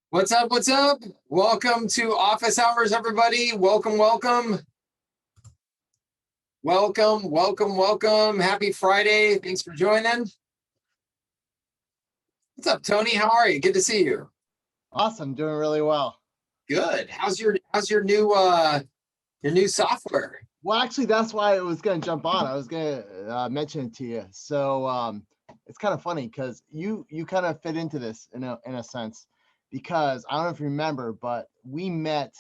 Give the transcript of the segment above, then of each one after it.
What's up? What's up? Welcome to Office Hours, everybody. Welcome, welcome. Welcome, welcome, welcome. Happy Friday. Thanks for joining. What's up, Tony? How are you? Good to see you. Awesome, doing really well. Good. How's your new software? Well, actually, that's why I was going to jump on. I was going to mention it to you. So it's kind of funny because you kind of fit into this in a sense, because I don't know if you remember, but we met,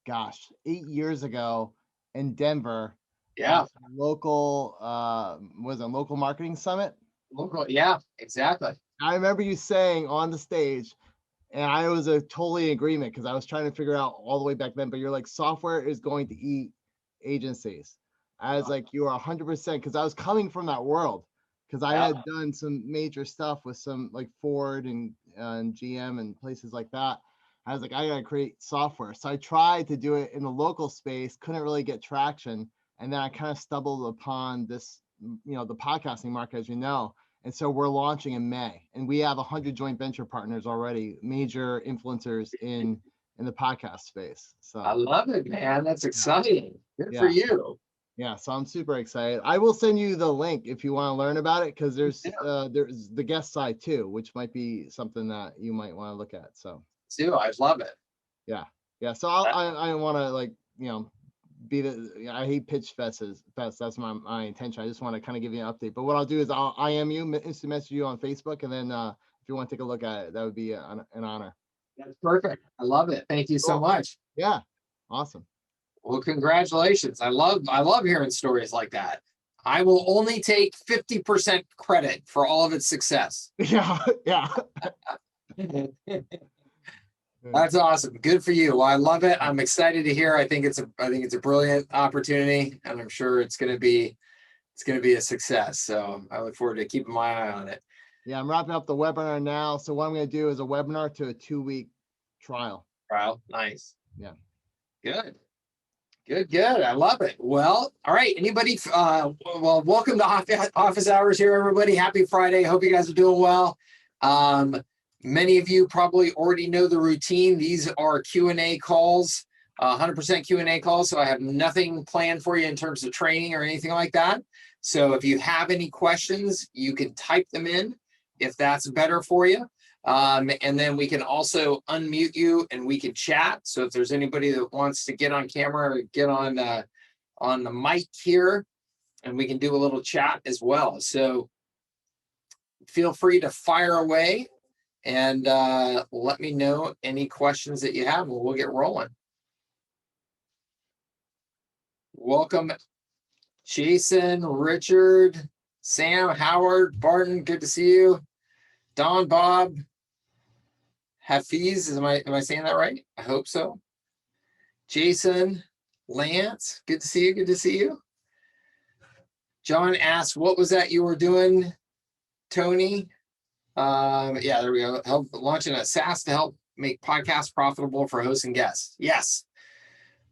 gosh, 8 years ago in Denver. Yeah. At local was a local marketing summit. Local. Yeah, exactly. I remember you saying on the stage, and I was totally in agreement because I was trying to figure out all the way back then, but you're like, software is going to eat agencies. I was like, you are 100%, because I was coming from that world, because I had done some major stuff with some like Ford and GM and places like that. I was like, I gotta create software. So I tried to do it in the local space, couldn't really get traction. And then I kind of stumbled upon this, the podcasting market, as you know. And so we're launching in May, and we have 100 joint venture partners already, major influencers in the podcast space. So I love it, man. That's exciting. Good for you. Yeah, so I'm super excited. I will send you the link if you want to learn about it, because there's the guest side too, which might be something that you might want to look at. So I love it. Yeah. So I want to be I hate pitch fests. That's my intention. I just want to kind of give you an update. But what I'll do is I'll IM you, instant message you on Facebook, and then if you want to take a look at it, that would be an honor. That's perfect. I love it. Thank you so much. Yeah. Awesome. Well, congratulations. I love hearing stories like that. I will only take 50% credit for all of its success. Yeah. That's awesome. Good for you. Well, I love it. I'm excited to hear. I think it's a brilliant opportunity, and I'm sure it's going to be a success. So I look forward to keeping my eye on it. Yeah, I'm wrapping up the webinar now. So what I'm going to do is a webinar to a 2-week trial. Nice. Yeah. Good. I love it. Well, all right. Anybody? Welcome to Office Hours here, everybody. Happy Friday. Hope you guys are doing well. Many of you probably already know the routine. These are Q&A calls, 100% Q&A calls. So I have nothing planned for you in terms of training or anything like that. So if you have any questions, you can type them in if that's better for you. And then we can also unmute you and we can chat. So if there's anybody that wants to get on camera or get on the mic here, and we can do a little chat as well. So feel free to fire away and let me know any questions that you have, and we'll get rolling. Welcome, Jason, Richard, Sam, Howard, Barton. Good to see you. Don, Bob, Hafiz. Am I saying that right? I hope so. Jason, Lance. Good to see you. Good to see you. John asked, "What was that you were doing, Tony?" Yeah, there we go. Launching a SaaS to help make podcasts profitable for hosts and guests. Yes,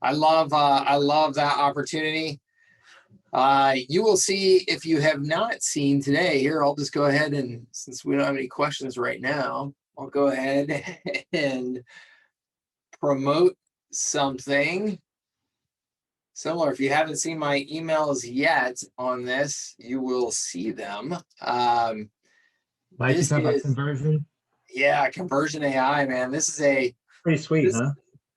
I love that opportunity. You will see, if you have not seen today, here, I'll just go ahead, and since we don't have any questions right now, I'll go ahead and promote something similar. If you haven't seen my emails yet on this, you will see them. Mike, you talk about Conversion? Yeah, Conversion AI, man. This is pretty sweet, huh?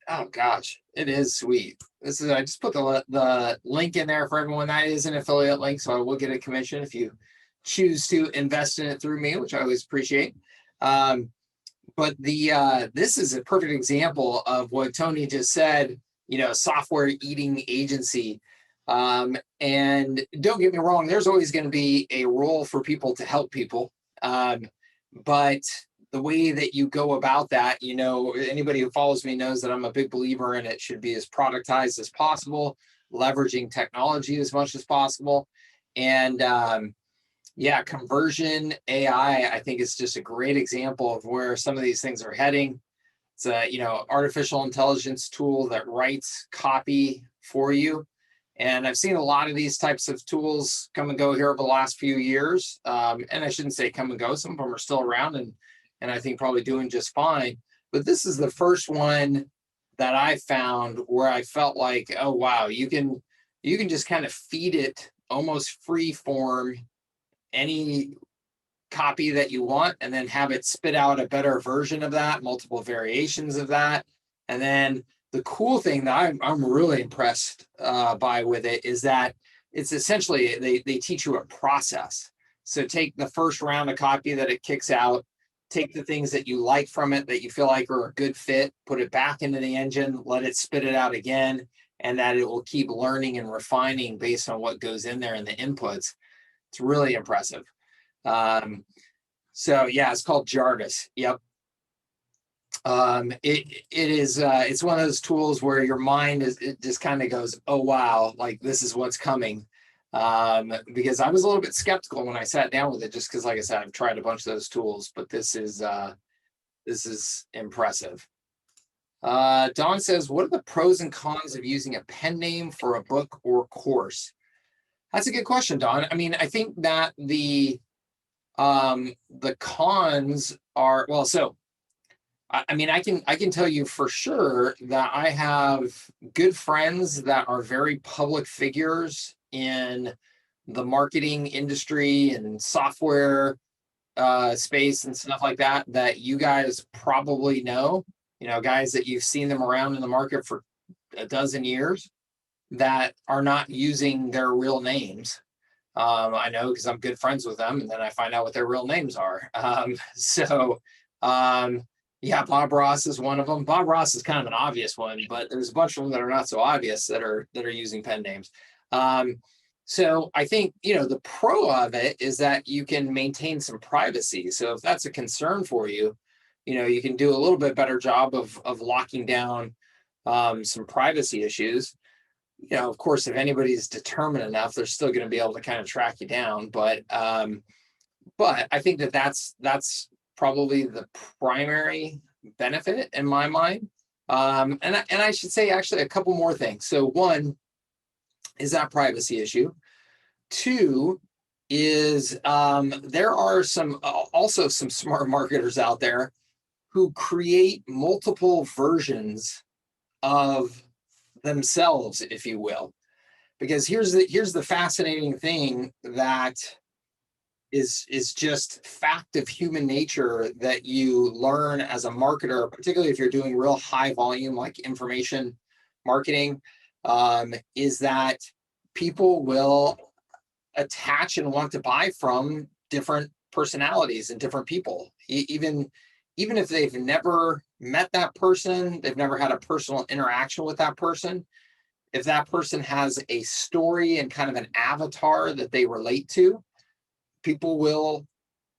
Oh gosh, it is sweet. I just put the link in there for everyone. That is an affiliate link, so I will get a commission if you choose to invest in it through me, which I always appreciate. But this is a perfect example of what Tony just said. Software eating agency. And don't get me wrong, there's always going to be a role for people to help people. But the way that you go about that, anybody who follows me knows that I'm a big believer in it should be as productized as possible, leveraging technology as much as possible. And Conversion AI, I think, is just a great example of where some of these things are heading. It's a, artificial intelligence tool that writes copy for you. And I've seen a lot of these types of tools come and go here over the last few years. And I shouldn't say come and go. Some of them are still around and I think probably doing just fine. but this is the first one that I found where I felt like, oh wow, you can just kind of feed it almost free form any copy that you want, and then have it spit out a better version of that, multiple variations of that. And then the cool thing that I'm really impressed by with it is that it's essentially they teach you a process. So take the first round of copy that it kicks out, take the things that you like from it that you feel like are a good fit, put it back into the engine, let it spit it out again, and that it will keep learning and refining based on what goes in there and the inputs. It's really impressive. So yeah, it's called Jarvis. Yep. It's one of those tools where your mind it just kind of goes, oh wow, like this is what's coming. Because I was a little bit skeptical when I sat down with it, just because, like I said, I've tried a bunch of those tools, but this is impressive. Don says, what are the pros and cons of using a pen name for a book or course? That's a good question, Don. I mean, I think that the cons are, well, so I mean, I can tell you for sure that I have good friends that are very public figures in the marketing industry and software space and stuff like that, that you guys probably know, guys that you've seen them around in the market for a dozen years that are not using their real names. I know because I'm good friends with them, and then I find out what their real names are. Yeah, Bob Ross is one of them. Bob Ross is kind of an obvious one, but there's a bunch of them that are not so obvious that are using pen names. So I think, the pro of it is that you can maintain some privacy. So if that's a concern for you, you can do a little bit better job of locking down some privacy issues. Of course, if anybody's determined enough, they're still going to be able to kind of track you down. But I think that's probably the primary benefit in my mind. And I should say actually a couple more things. So one is that privacy issue. Two is there are also some smart marketers out there who create multiple versions of themselves, if you will. Because here's the fascinating thing that is just fact of human nature that you learn as a marketer, particularly if you're doing real high volume like information marketing, is that people will attach and want to buy from different personalities and different people. Even if they've never met that person, they've never had a personal interaction with that person, if that person has a story and kind of an avatar that they relate to, people will,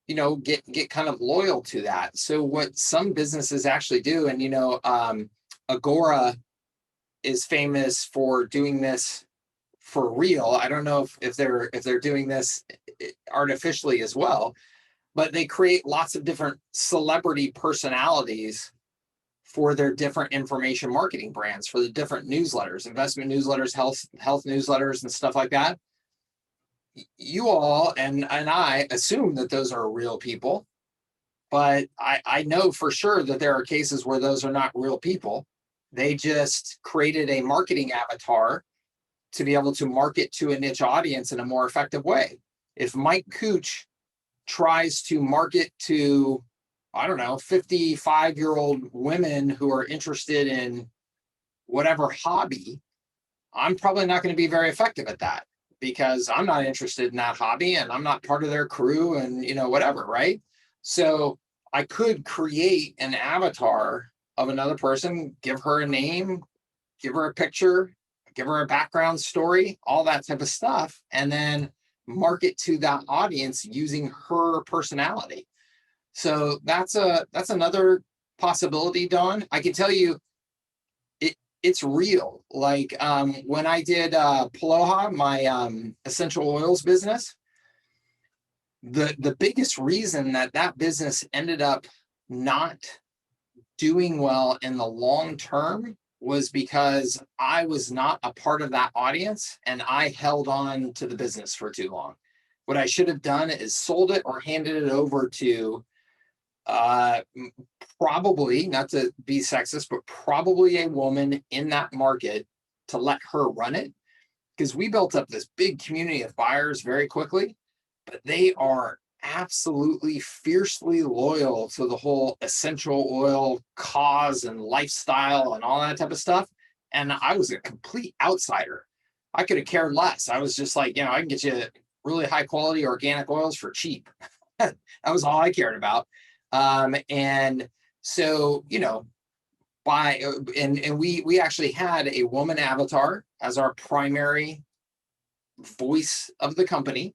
get kind of loyal to that. So what some businesses actually do, and Agora is famous for doing this for real. I don't know if they're doing this artificially as well, but they create lots of different celebrity personalities for their different information marketing brands, for the different newsletters, investment newsletters, health newsletters, and stuff like that. You all and I assume that those are real people, but I know for sure that there are cases where those are not real people. They just created a marketing avatar to be able to market to a niche audience in a more effective way. If Mike Cooch tries to market to, I don't know, 55-year-old women who are interested in whatever hobby, I'm probably not going to be very effective at that because I'm not interested in that hobby and I'm not part of their crew and, whatever, right? So I could create an avatar of another person, give her a name, give her a picture, give her a background story, all that type of stuff, and then market to that audience using her personality. So that's another possibility, Don. I can tell you it's real. Like when I did Paloha, my essential oils business, the biggest reason that business ended up not doing well in the long term was because I was not a part of that audience and I held on to the business for too long. What I should have done is sold it or handed it over to probably, not to be sexist, but probably a woman in that market to let her run it. Because we built up this big community of buyers very quickly, but they are absolutely fiercely loyal to the whole essential oil cause and lifestyle and all that type of stuff. And I was a complete outsider. I could have cared less. I was just like, I can get you really high quality organic oils for cheap. That was all I cared about. And so, we actually had a woman avatar as our primary voice of the company.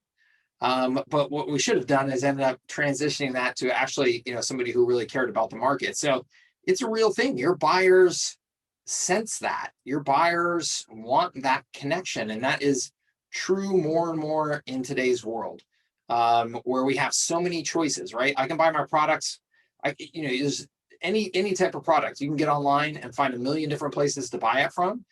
But what we should have done is ended up transitioning that to actually, somebody who really cared about the market. So it's a real thing. Your buyers sense that. Your buyers want that connection. And that is true more and more in today's world, where we have so many choices, right? I can buy my products. There's any type of product you can get online and find a million different places to buy it from.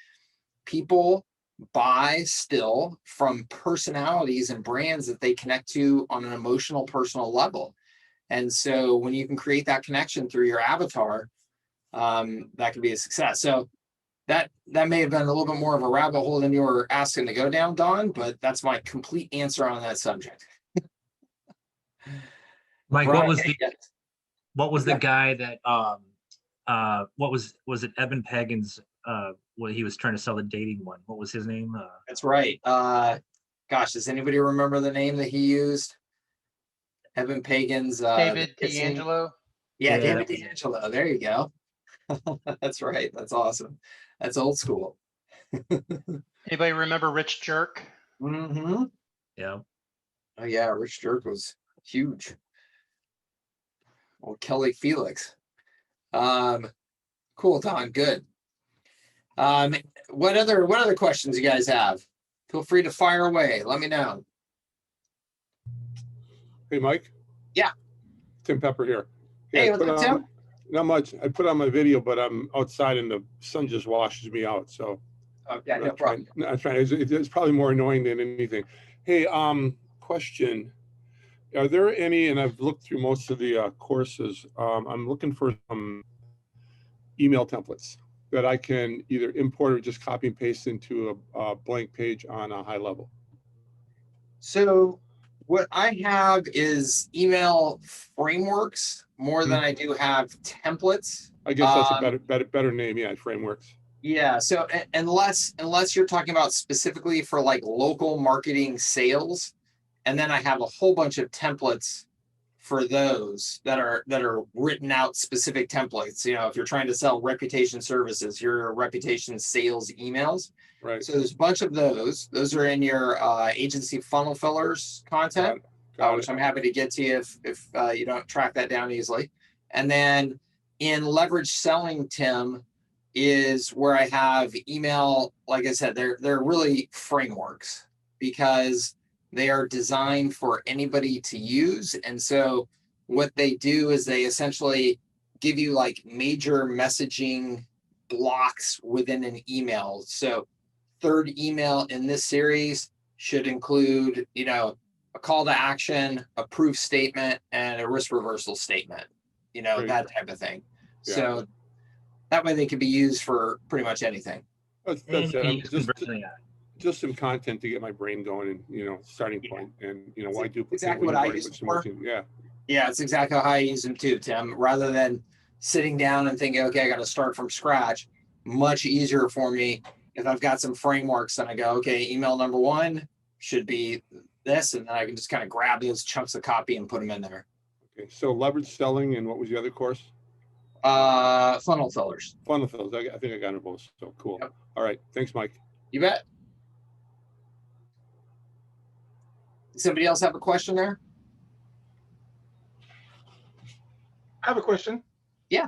People buy still from personalities and brands that they connect to on an emotional, personal level. And so when you can create that connection through your avatar, that can be a success. So that may have been a little bit more of a rabbit hole than you were asking to go down, Don, but that's my complete answer on that subject. Mike, Right. what was the guy that was it Evan Pagan's what he was trying to sell the dating one? What was his name? That's right. Gosh, does anybody remember the name that he used? Evan Pagan's David D'Angelo. Yeah, Yeah. David D'Angelo. There you go. That's right. That's awesome. That's old school. Anybody remember Rich Jerk? Mm-hmm. Yeah. Oh yeah, Rich Jerk was huge. Well, Kelly Felix. Cool, Don. Good. What other questions you guys have? Feel free to fire away. Let me know. Hey, Mike. Yeah. Tim Pepper here. Hey, what's up, Tim? Not much. I put on my video, but I'm outside and the sun just washes me out. So Yeah, no problem. I'm trying. It's probably more annoying than anything. Hey, question. Are there any, and I've looked through most of the courses, I'm looking for some email templates that I can either import or just copy and paste into a blank page on a high level. So what I have is email frameworks more than I do have templates. I guess that's a better name. Yeah, frameworks. Yeah. So unless you're talking about specifically for like local marketing sales, and then I have a whole bunch of templates for those that are written out, specific templates. If you're trying to sell reputation services, your reputation sales emails. Right. So there's a bunch of those. Those are in your agency funnel fillers content, which I'm happy to get to you if you don't track that down easily. And then in leverage selling, Tim, is where I have email. Like I said, they're really frameworks because they are designed for anybody to use. And so what they do is they essentially give you like major messaging blocks within an email. So third email in this series should include, a call to action, a proof statement, and a risk reversal statement, Great. That type of thing. Yeah. So that way they can be used for pretty much anything. That's And it. he I'm used conversion AI. just some content to get my brain going and, starting point. And, why duplicate? Exactly when what I you've already use put some for. work in? Yeah. Yeah, it's exactly how I use them too, Tim. Rather than sitting down and thinking, okay, I got to start from scratch, much easier for me if I've got some frameworks and I go, okay, email number one should be this, and then I can just kind of grab those chunks of copy and put them in there. Okay. So leverage selling, and what was the other course? Funnel fillers. Funnel fills. I think I got it both. So cool. Yep. All right. Thanks, Mike. You bet. Does somebody else have a question there? I have a question. Yeah.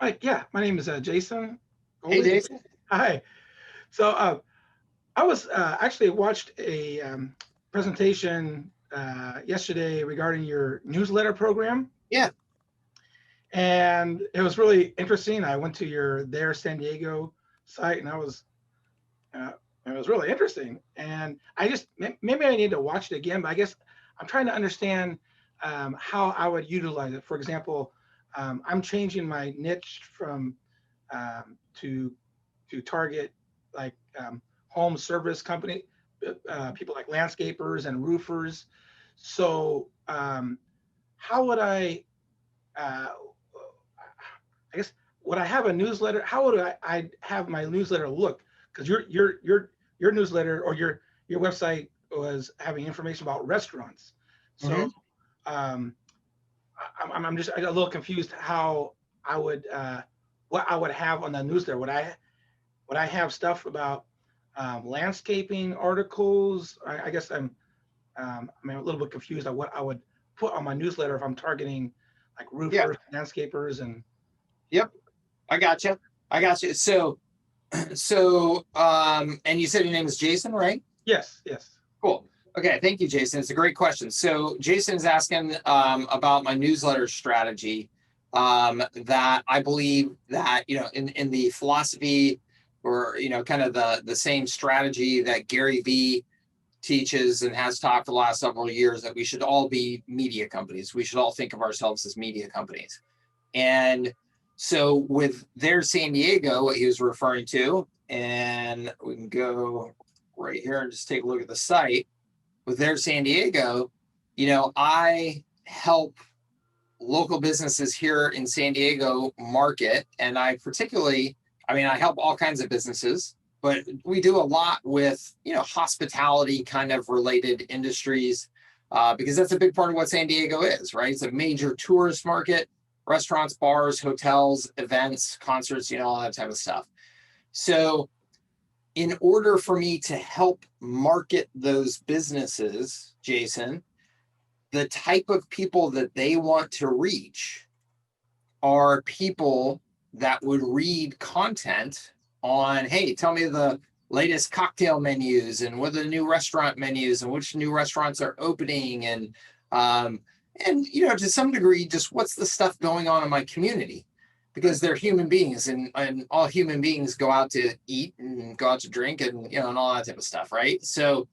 Mike, yeah, my name is Jason. Hey, Jason. Hi. So I was actually watched a presentation yesterday regarding your newsletter program. Yeah. And it was really interesting. I went to your There San Diego site, and it was really interesting. And I just maybe I need to watch it again, but I guess I'm trying to understand how I would utilize it. For example, I'm changing my niche from to target like home service company, people like landscapers and roofers. So how would I guess, would I have a newsletter? How would I have my newsletter look? Because your newsletter or your website was having information about restaurants. So um, I'm just a little confused how I would what I would have on the newsletter. Would I have stuff about landscaping articles? I guess I'm a little bit confused on what I would put on my newsletter if I'm targeting like roofers, landscapers, and Yep. I got you. I got you. So, and you said your name is Jason, right? yes. Cool. Okay. Thank you, Jason. It's a great question. So Jason is asking about my newsletter strategy that I believe that, in the philosophy or, kind of the same strategy that Gary Vee teaches and has taught for the last several years, that we should all be media companies. We should all think of ourselves as media companies. And so with their San Diego, what he was referring to, and we can go right here and just take a look at the site. With their San Diego, I help local businesses here in San Diego market. And I help all kinds of businesses, but we do a lot with, hospitality kind of related industries, because that's a big part of what San Diego is, right? It's a major tourist market. Restaurants, bars, hotels, events, concerts, all that type of stuff. So in order for me to help market those businesses, Jason, the type of people that they want to reach are people that would read content on, hey, tell me the latest cocktail menus and what are the new restaurant menus and which new restaurants are opening, and to some degree, just what's the stuff going on in my community, because they're human beings, and all human beings go out to eat and go out to drink and, and all that type of stuff. Right. So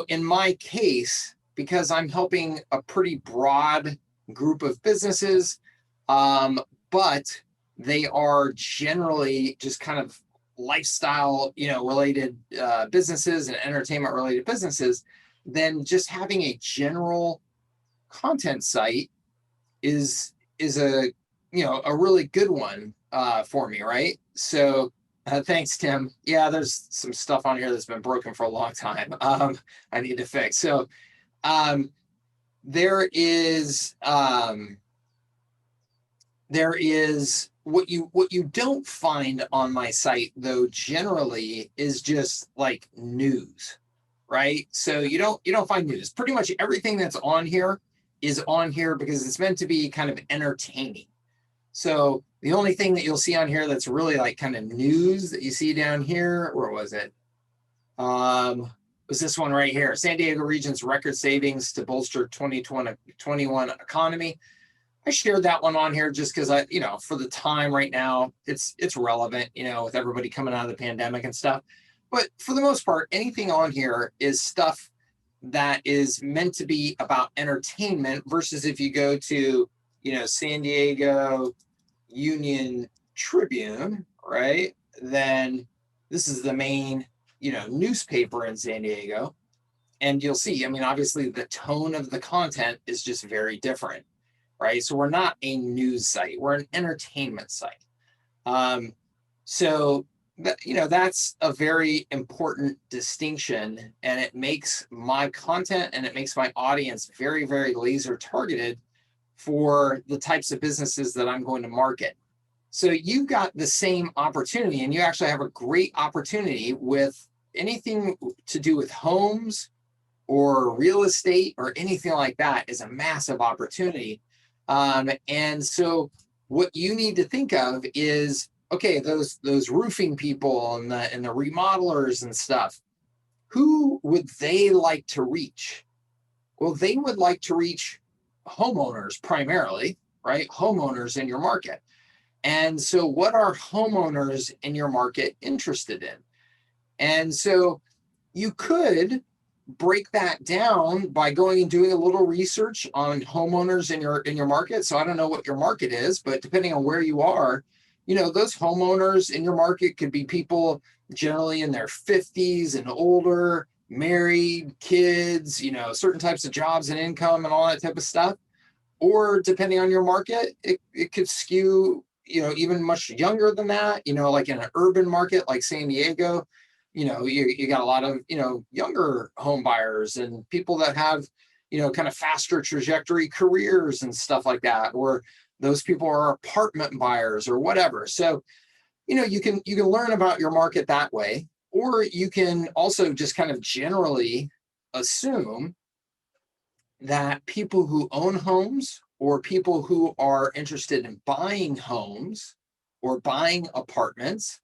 in my case, because I'm helping a pretty broad group of businesses, but they are generally just kind of lifestyle, related businesses and entertainment related businesses, then just having a general content site is a really good one for me, right? So thanks, Tim. Yeah, there's some stuff on here that's been broken for a long time. I need to fix. So there is what you don't find on my site, though, generally is just like news, right? So you don't find news. Pretty much everything that's on here is on here because it's meant to be kind of entertaining. So the only thing that you'll see on here that's really like kind of news that you see down here, where was it? Was this one right here? San Diego region's record savings to bolster 2021 economy. I shared that one on here just because for the time right now, it's relevant, with everybody coming out of the pandemic and stuff. But for the most part, anything on here is stuff that is meant to be about entertainment, versus if you go to, San Diego Union Tribune, right? Then this is the main, newspaper in San Diego. And you'll see, obviously the tone of the content is just very different, right? So we're not a news site, we're an entertainment site. So that's a very important distinction, and it makes my content and it makes my audience very, very laser targeted for the types of businesses that I'm going to market. So you've got the same opportunity, and you actually have a great opportunity with anything to do with homes or real estate or anything like that is a massive opportunity. And so what you need to think of is, okay, those roofing people and the remodelers and stuff, who would they like to reach? Well, they would like to reach homeowners primarily, right? Homeowners in your market. And so what are homeowners in your market interested in? And so you could break that down by going and doing a little research on homeowners in your market. So I don't know what your market is, but depending on where you are, you know, those homeowners in your market could be people generally in their 50s and older, married, kids, you know, certain types of jobs and income and all that type of stuff. Or depending on your market, it could skew, you know, even much younger than that, you know, like in an urban market like San Diego, you know, you got a lot of, you know, younger home buyers and people that have, you know, kind of faster trajectory careers and stuff like that, or those people are apartment buyers or whatever. So, you know, you can learn about your market that way, or you can also just kind of generally assume that people who own homes or people who are interested in buying homes or buying apartments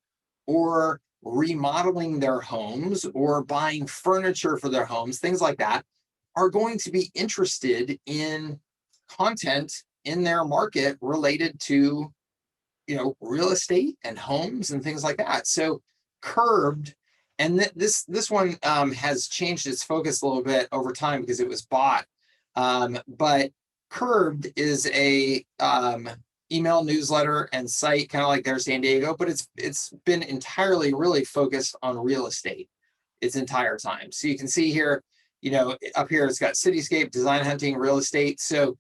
or remodeling their homes or buying furniture for their homes, things like that, are going to be interested in content in their market related to, you know, real estate and homes and things like that. So Curbed, and this one has changed its focus a little bit over time because it was bought. But Curbed is a email newsletter and site, kind of like their San Diego, but it's been entirely really focused on real estate its entire time. So you can see here, you know, up here it's got cityscape, design hunting, real estate. So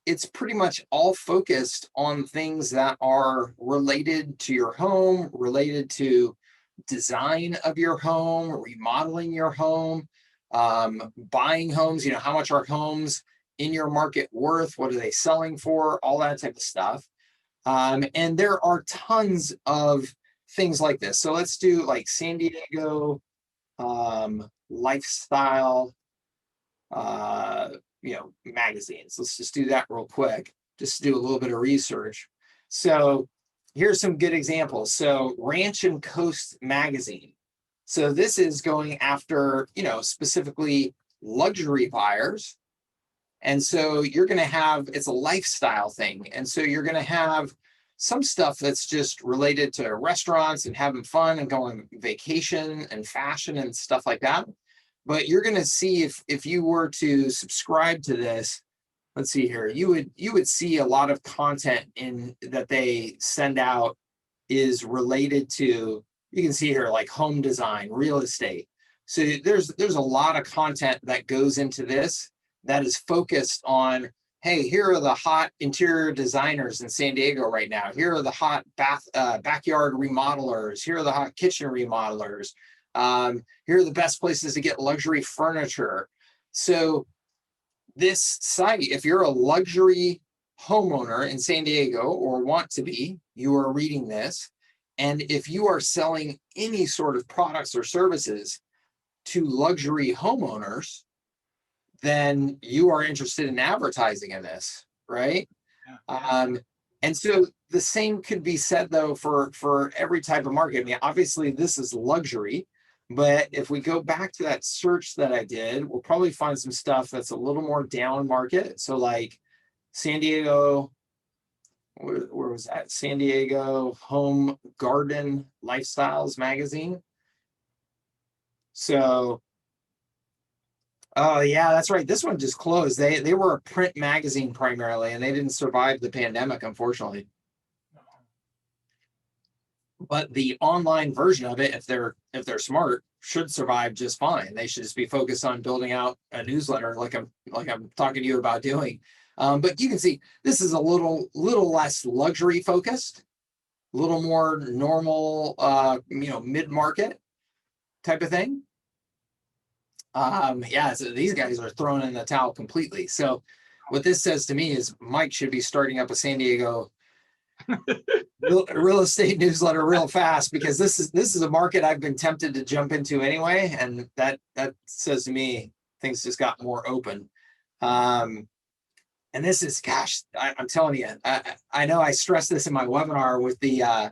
it's pretty much all focused on things that are related to your home, related to design of your home, remodeling your home, buying homes, you know, how much are homes in your market worth? What are they selling for? All that type of stuff. And there are tons of things like this. So let's do like San Diego lifestyle, you know, magazines. Let's just do that real quick, just to do a little bit of research. So here's some good examples. So Ranch and Coast magazine. So this is going after, you know, specifically luxury buyers. And so you're going to have, it's a lifestyle thing. And so you're going to have some stuff that's just related to restaurants and having fun and going vacation and fashion and stuff like that. But you're going to see if you were to subscribe to this, let's see here, you would see a lot of content in that they send out is related to, you can see here, like home design, real estate. So there's a lot of content that goes into this that is focused on, hey, here are the hot interior designers in San Diego right now. Here are the hot backyard remodelers. Here are the hot kitchen remodelers. Here are the best places to get luxury furniture. So this site, if you're a luxury homeowner in San Diego or want to be, you are reading this. And if you are selling any sort of products or services to luxury homeowners, then you are interested in advertising in this, right? And so the same could be said though for every type of market. I mean, obviously this is luxury, but if we go back to that search that I did, we'll probably find some stuff that's a little more down market. So like San Diego, where was that? San Diego Home Garden Lifestyles magazine. So, oh yeah, that's right. This one just closed. They were a print magazine primarily, and they didn't survive the pandemic, unfortunately. But the online version of it, if they're smart, should survive just fine. They should just be focused on building out a newsletter like I'm talking to you about doing. But you can see this is a little less luxury focused, a little more normal, you know, mid-market type of thing. Yeah, so these guys are throwing in the towel completely. So what this says to me is Mike should be starting up a San Diego real estate newsletter real fast, because this is a market I've been tempted to jump into anyway, and that says to me things just got more open. And this is, gosh, I'm telling you, I know I stressed this in my webinar with the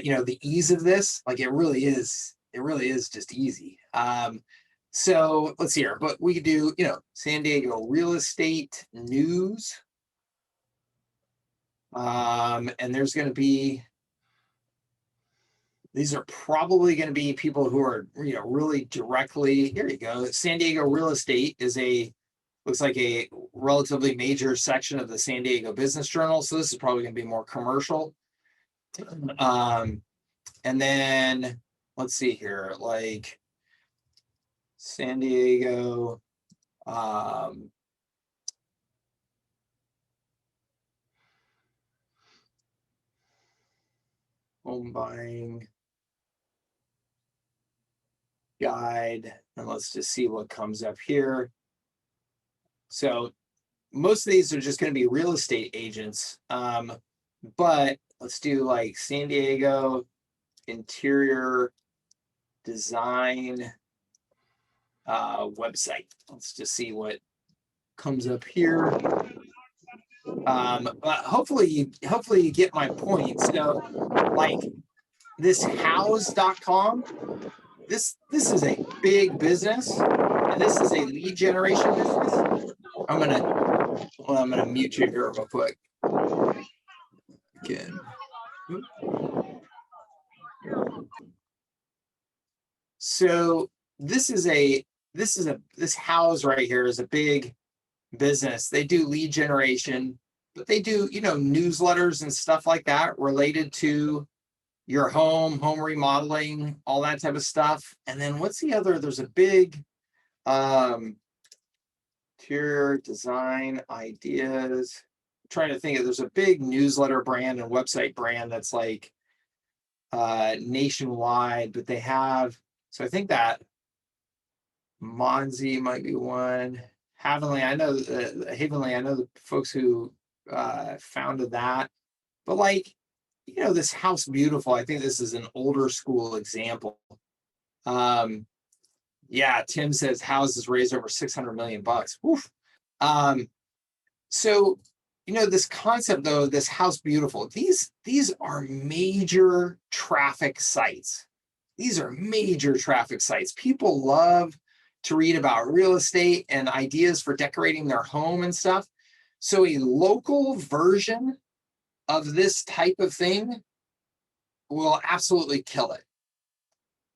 you know, the ease of this. Like it really is just easy. So let's see here, but we could do, you know, San Diego real estate news. And there's going to be These are probably going to be people who are, really directly, here you go. San Diego real estate looks like a relatively major section of the San Diego Business Journal. So this is probably going to be more commercial. And then let's see here, like San Diego, home buying guide, and let's just see what comes up here. So most of these are just going to be real estate agents, but let's do like San Diego interior design website. Let's just see what comes up here. But hopefully you get my point. So like this house.com, this is a big business, and this is a lead generation business. I'm gonna mute you here real quick. Again. So this house right here is a big business. They do lead generation, but they do, newsletters and stuff like that related to your home remodeling, all that type of stuff. And then what's the other? There's a big interior design ideas. I'm trying to think of, there's a big newsletter brand and website brand that's like nationwide, but they have, so I think that Monzi might be one. Havenly, I know the folks who founded that, but like, this House Beautiful, I think this is an older school example. Yeah, Tim says houses raised over 600 million bucks. Woof. So, this concept though, this House Beautiful, these are major traffic sites. These are major traffic sites. People love to read about real estate and ideas for decorating their home and stuff. So a local version of this type of thing will absolutely kill it.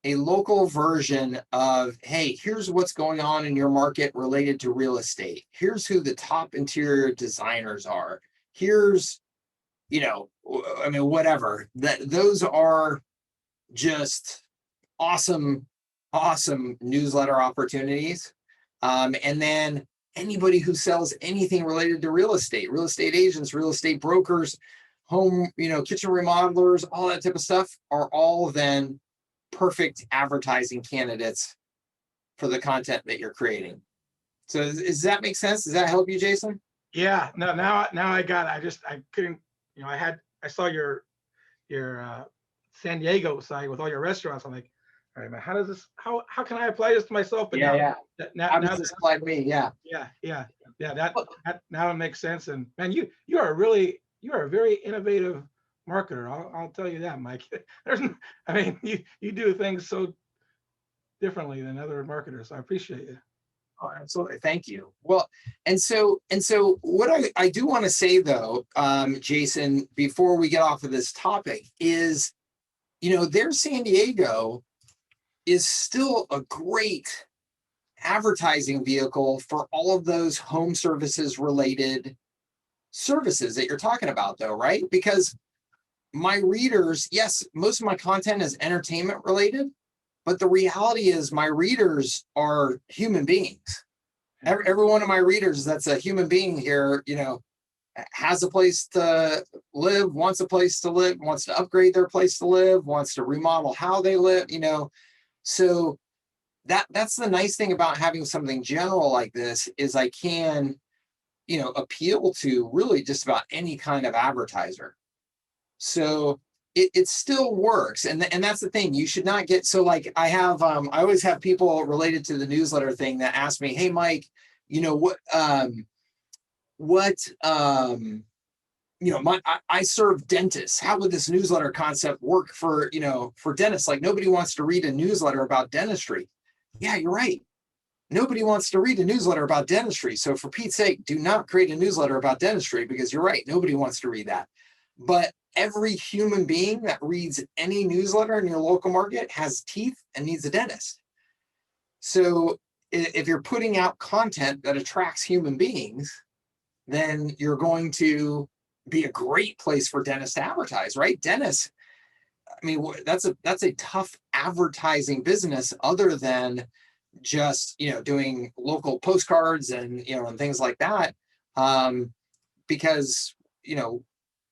A local version of, hey, here's what's going on in your market related to real estate. Here's who the top interior designers are. Here's, whatever. Those are just awesome newsletter opportunities. And then anybody who sells anything related to real estate agents, real estate brokers, home, kitchen remodelers, all that type of stuff are all then perfect advertising candidates for the content that you're creating. So does that make sense? Does that help you, Jason? Yeah, no, now I got it. I couldn't, I saw your San Diego site with all your restaurants. I'm like, all right, man, how can I apply this to myself? But How now does this apply to me? Yeah. Yeah. That now it makes sense. And man, you are a very innovative marketer. I'll tell you that, Mike. You do things so differently than other marketers. I appreciate it. Oh, absolutely. Thank you. Well, and so what I do want to say though, Jason, before we get off of this topic is, their San Diego is still a great advertising vehicle for all of those home services related services that you're talking about though, right? Because my readers, yes, most of my content is entertainment related, but the reality is my readers are human beings. Every one of my readers that's a human being here, has a place to live, wants a place to live, wants to upgrade their place to live, wants to remodel how they live, So that's the nice thing about having something general like this is I can, appeal to really just about any kind of advertiser. So it still works. And that's the thing. You should not get, so like I have, I always have people related to the newsletter thing that ask me, hey, Mike, I serve dentists. How would this newsletter concept work for dentists? Like nobody wants to read a newsletter about dentistry. Yeah, you're right. Nobody wants to read a newsletter about dentistry. So for Pete's sake, do not create a newsletter about dentistry because you're right. Nobody wants to read that. but every human being that reads any newsletter in your local market has teeth and needs a dentist. So if you're putting out content that attracts human beings, then you're going to be a great place for dentists to advertise, right? Dentists, I mean, that's a tough advertising business other than just, doing local postcards and, and things like that. Because,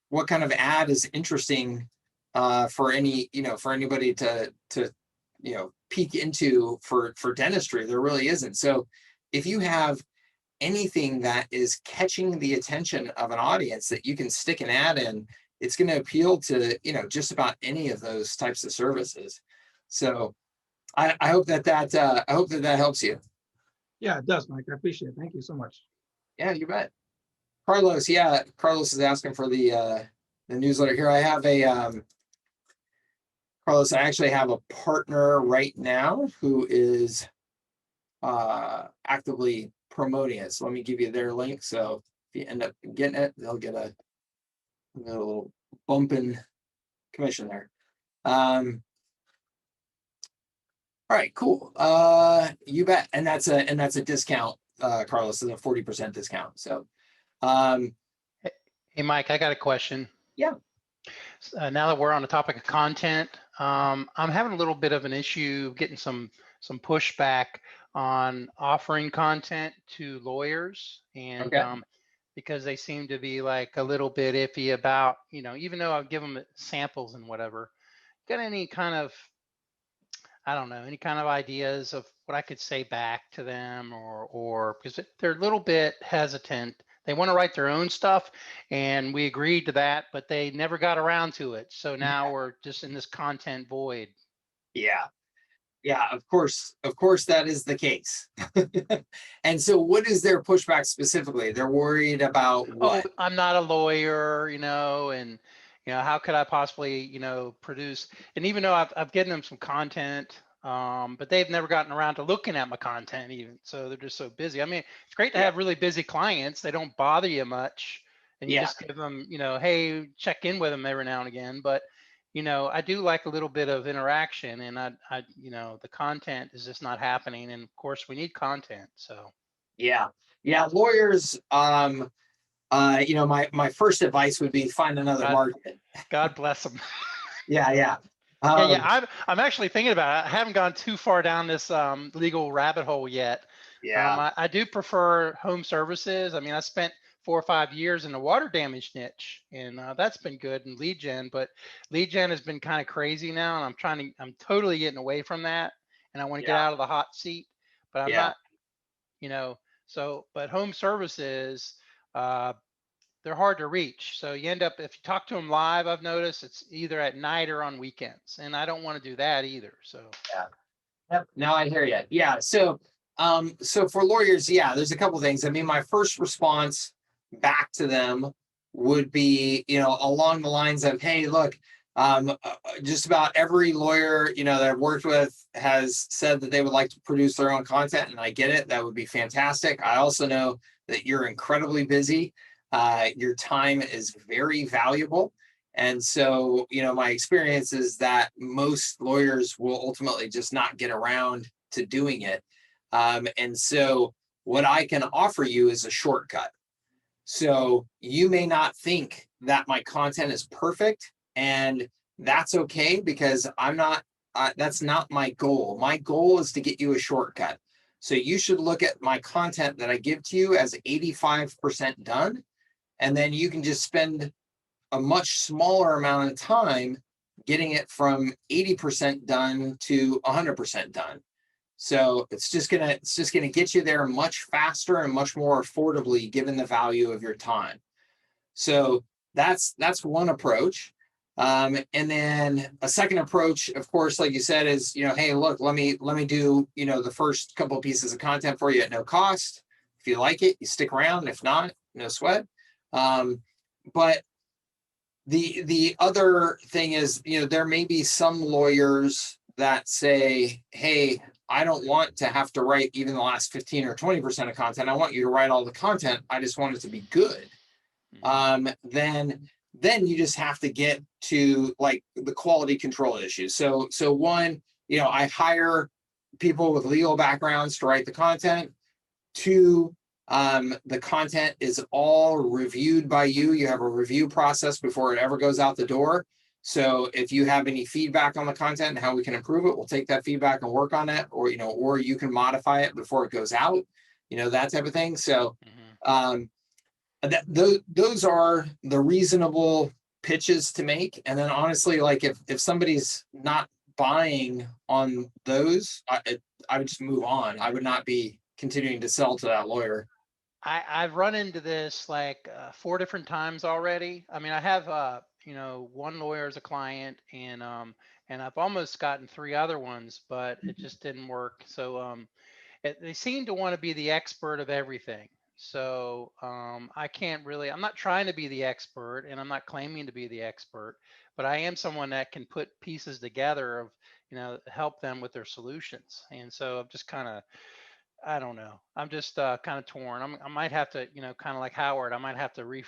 what kind of ad is interesting for anybody to peek into for dentistry? There really isn't. So if you have anything that is catching the attention of an audience that you can stick an ad in, it's going to appeal to, just about any of those types of services. So I hope that helps you. Yeah, it does, Mike. I appreciate it. Thank you so much. Yeah, you bet. Carlos, yeah, Carlos is asking for the newsletter here. I have Carlos, I actually have a partner right now who is actively promoting it. So let me give you their link. So if you end up getting it, they'll get a little bump in commission there. All right, cool. You bet. And that's a discount, Carlos, is a 40% discount. So Hey, Mike, I got a question. Yeah. Now that we're on the topic of content, I'm having a little bit of an issue getting some pushback on offering content to lawyers, and Okay. because they seem to be like a little bit iffy about, even though I'll give them samples and whatever. Got any kind of, I don't know, any kind of ideas of what I could say back to them, or because they're a little bit hesitant. They want to write their own stuff, and we agreed to that, but they never got around to it. So now we're just in this content void. Yeah. Yeah, of course that is the case. And so what is their pushback specifically? They're worried about what? Oh, I'm not a lawyer, and how could I possibly, produce? And even though I've given them some content, but they've never gotten around to looking at my content even. So they're just so busy. I mean, it's great to have really busy clients. They don't bother you much, and you just give them, hey, check in with them every now and again. But I do like a little bit of interaction, and I the content is just not happening. And of course, we need content. So Yeah, lawyers. My first advice would be find another market. God bless them. Yeah. I'm actually thinking about it. I haven't gone too far down this legal rabbit hole yet. I do prefer home services. I mean, I spent 4 or 5 years in the water damage niche, and that's been good in lead gen, but lead gen has been kind of crazy now, and I'm totally getting away from that, and I want to get out of the hot seat, but I'm not, but home services, they're hard to reach. So you end up, if you talk to them live, I've noticed it's either at night or on weekends, and I don't want to do that either. So Yep. Now I hear you. Yeah. So for lawyers, there's a couple things. I mean, my first response back to them would be, along the lines of, hey, look, just about every lawyer, that I've worked with has said that they would like to produce their own content, and I get it. That would be fantastic. I also know that you're incredibly busy. Your time is very valuable. And so, my experience is that most lawyers will ultimately just not get around to doing it. And so what I can offer you is a shortcut. So you may not think that my content is perfect, and that's okay, because that's not my goal. My goal is to get you a shortcut. So you should look at my content that I give to you as 85% done. And then you can just spend a much smaller amount of time getting it from 80% done to 100% done. So it's just gonna get you there much faster and much more affordably, given the value of your time. So that's one approach. And then a second approach, of course, like you said, is, hey, look, let me do, the first couple of pieces of content for you at no cost. If you like it, you stick around. If not, no sweat. But the other thing is, there may be some lawyers that say, hey, I don't want to have to write even the last 15 or 20% of content. I want you to write all the content. I just want it to be good. Then then you just have to get to like the quality control issues. So one, I hire people with legal backgrounds to write the content. Two, the content is all reviewed by you. You have a review process before it ever goes out the door. So if you have any feedback on the content and how we can improve it, we'll take that feedback and work on it, or you can modify it before it goes out, that type of thing. So those are the reasonable pitches to make. And then honestly, like if somebody's not buying on those, I would just move on. I would not be continuing to sell to that lawyer. I've run into this like 4 different times already. I mean, I have one lawyer as a client, and I've almost gotten 3 other ones, but it just didn't work. So they seem to want to be the expert of everything. So I can't really, I'm not trying to be the expert, and I'm not claiming to be the expert, but I am someone that can put pieces together of, help them with their solutions. And so I'm just kind of, I don't know. I'm just kind of torn. I might have to, kind of like Howard, I might have to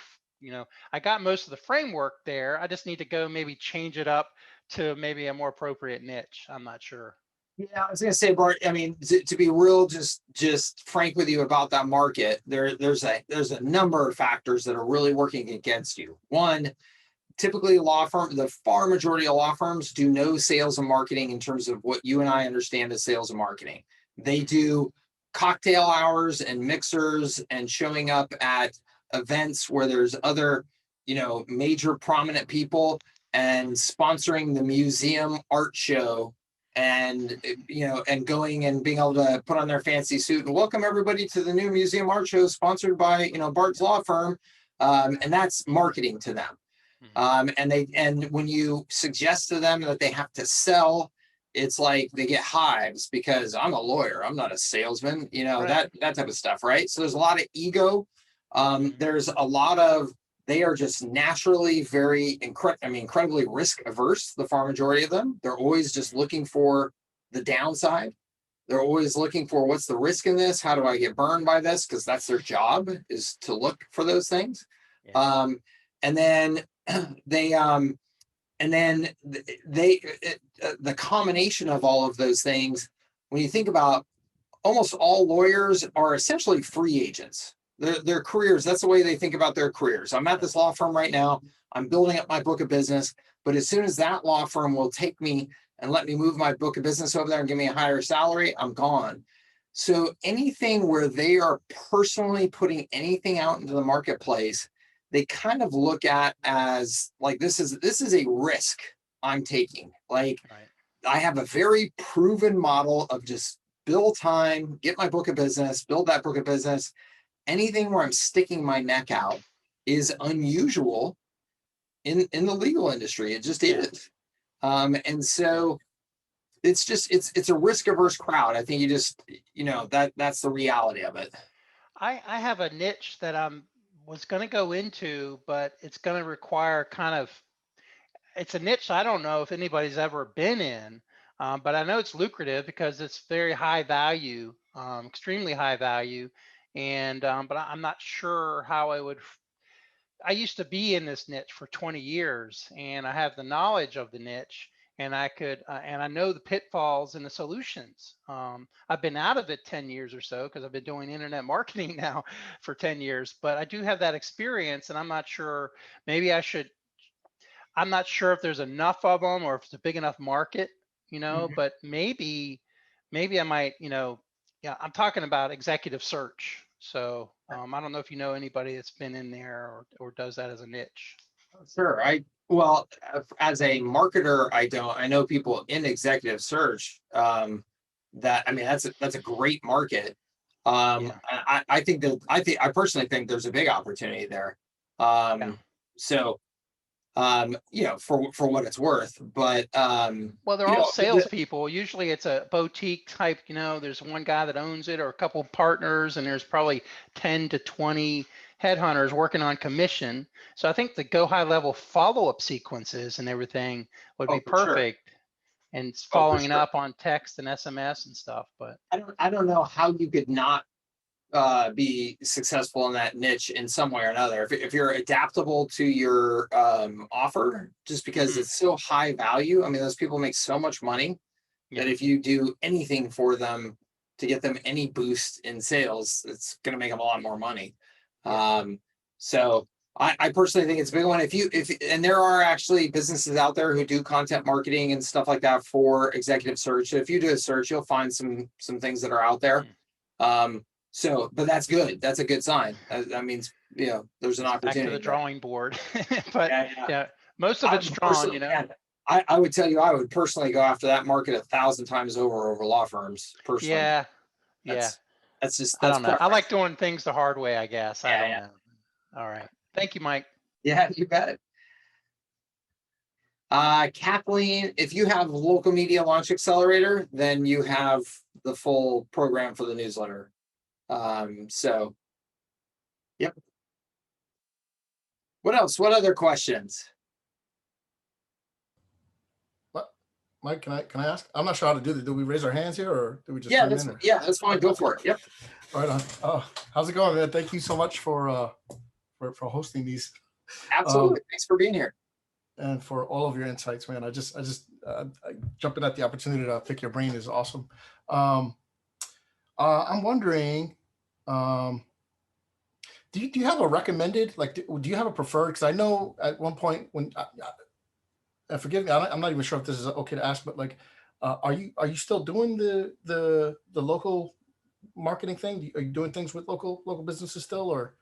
I got most of the framework there. I just need to go maybe change it up to maybe a more appropriate niche. I'm not sure. Yeah, I was gonna say, Bart, I mean, to be real, just frank with you about that market, there's a number of factors that are really working against you. One, typically the far majority of law firms do no sales and marketing in terms of what you and I understand as sales and marketing. They do cocktail hours and mixers and showing up at events where there's other, major prominent people, and sponsoring the museum art show, and and going and being able to put on their fancy suit and welcome everybody to the new museum art show sponsored by Bart's law firm, and that's marketing to them. And when you suggest to them that they have to sell, it's like they get hives because I'm a lawyer, I'm not a salesman, Right. that type of stuff, right? So there's a lot of ego. There's a lot of, they are just naturally very incredibly risk averse, the far majority of them. They're always just looking for the downside. They're always looking for, what's the risk in this? How do I get burned by this? Because that's their job, is to look for those things. Yeah. And then the combination of all of those things, when you think about, almost all lawyers are essentially free agents. Their careers, that's the way they think about their careers. I'm at this law firm right now, I'm building up my book of business, but as soon as that law firm will take me and let me move my book of business over there and give me a higher salary, I'm gone. So anything where they are personally putting anything out into the marketplace, they kind of look at as like, this is a risk I'm taking. Like, Right. I have a very proven model of just bill time, get my book of business, build that book of business. Anything where I'm sticking my neck out is unusual in the legal industry. It just is. And so it's a risk averse crowd. I think you just, that's the reality of it. I have a niche that was going to go into, but it's going to require it's a niche I don't know if anybody's ever been in, but I know it's lucrative because it's very high value, extremely high value. And, but I'm not sure how I used to be in this niche for 20 years, and I have the knowledge of the niche, and and I know the pitfalls and the solutions. I've been out of it 10 years or so because I've been doing internet marketing now for 10 years, but I do have that experience, and I'm not sure, I'm not sure if there's enough of them or if it's a big enough market, but maybe I might, yeah, I'm talking about executive search. So I don't know if you know anybody that's been in there or does that as a niche. Sure. Well, as a marketer, I know people in executive search, that's a great market. Yeah. I personally think there's a big opportunity there. Yeah. So, for what it's worth, but, Well, they're all salespeople. Usually it's a boutique type, there's one guy that owns it or a couple partners, and there's probably 10 to 20 headhunters working on commission. So I think the go high level follow-up sequences and everything would be for sure. perfect. And Oh, for following sure. up on text and SMS and stuff, but I don't know how you could not be successful in that niche in some way or another. If you're adaptable to your offer, just because Mhm. it's so high value. I mean, those people make so much money that Yeah. if you do anything for them to get them any boost in sales, it's going to make them a lot more money. So I personally think it's a big one. And there are actually businesses out there who do content marketing and stuff like that for executive search. So if you do a search, you'll find some things that are out there. So, but that's good. That's a good sign. That means, there's an Back to opportunity the there. drawing board. But Yeah. yeah, most of I it's would drawn, personally- yeah, I would tell you, I would personally go after that market 1,000 times over law firms personally. Yeah. Yeah. That's just, I that's don't know. I like preference. doing things the hard way, I guess. I Yeah, don't yeah. know. All right. Thank you, Mike. Yeah, you bet. Kathleen, if you have Local Media Launch Accelerator, then you have the full program for the newsletter. So, yep. What else? What other questions? Mike, can I ask? I'm not sure how to do this. Do we raise our hands here or do we just Yeah, turn that's in? Or? that's fine. Go for it. Yep. Right on. Oh, how's it going, man? Thank you so much for hosting these Absolutely. Thanks for being here. and for all of your insights, man. I jumping at the opportunity to pick your brain is awesome. I'm wondering, do you have a recommended, like, do you have a preferred? Because I know at one point when, forgive me, I'm not even sure if this is okay to ask, but like, are you still doing the local marketing thing? Are you doing things with local businesses still, or?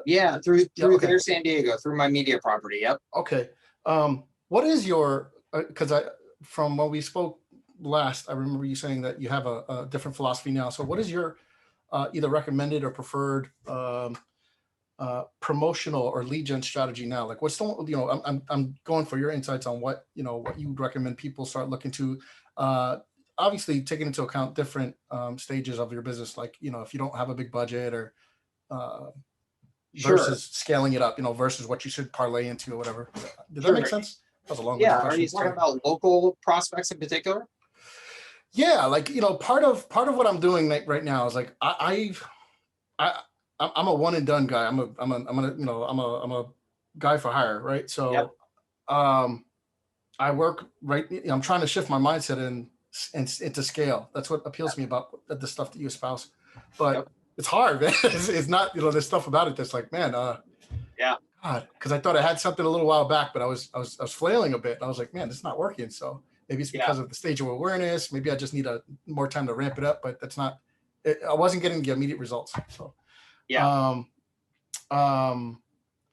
Yeah, through okay. Their San Diego, through my media property. Yep. Okay. What is your, because from when we spoke last, I remember you saying that you have a different philosophy now. So what is your either recommended or preferred promotional or lead gen strategy now? Like what's the, I'm going for your insights on what you would recommend people start looking to, obviously taking into account different stages of your business. Like, if you don't have a big budget or versus scaling it up, versus what you should parlay into or whatever. Did that make sense? That was a long Yeah. question. Are you talking about local prospects in particular? Yeah, like part of what I'm doing right now is like I'm a one and done guy. I'm a guy for hire, right? So, I work right. I'm trying to shift my mindset into scale. That's what appeals to me about the stuff that you espouse, but it's hard, man. It's not, there's stuff about it that's like, man, God, because I thought I had something a little while back, but I was flailing a bit. And I was like, man, this is not working. So maybe it's because of the stage of awareness. Maybe I just need more time to ramp it up, but that's not. I wasn't getting the immediate results. So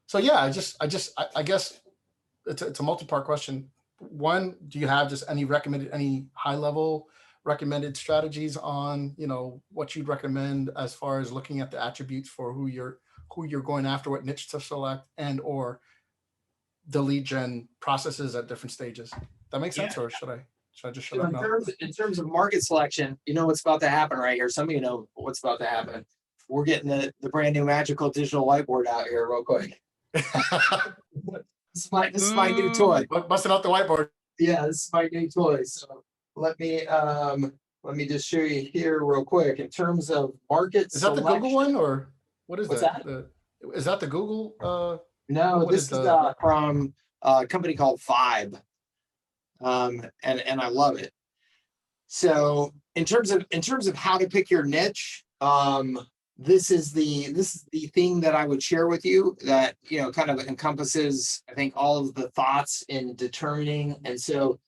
so yeah, I guess it's a multi-part question. One, do you have just any high level recommended strategies on, what you'd recommend as far as looking at the attributes for who you're going after, what niche to select, and or the lead gen processes at different stages? That makes sense, or should I just shut up now? In terms of market selection, what's about to happen right here. Some of you know what's about to happen. We're getting the brand new magical digital whiteboard out here real quick. This is my new toy. Busting out the whiteboard. Yeah, this is my new toy. So let me just show you here real quick in terms of market. Is that the Google one, or what is What's that? that? Is that the Google? No, this is from a company called Vibe. And I love it. So in terms of how to pick your niche, this is the thing that I would share with you that, kind of encompasses, I think, all of the thoughts in determining. And so,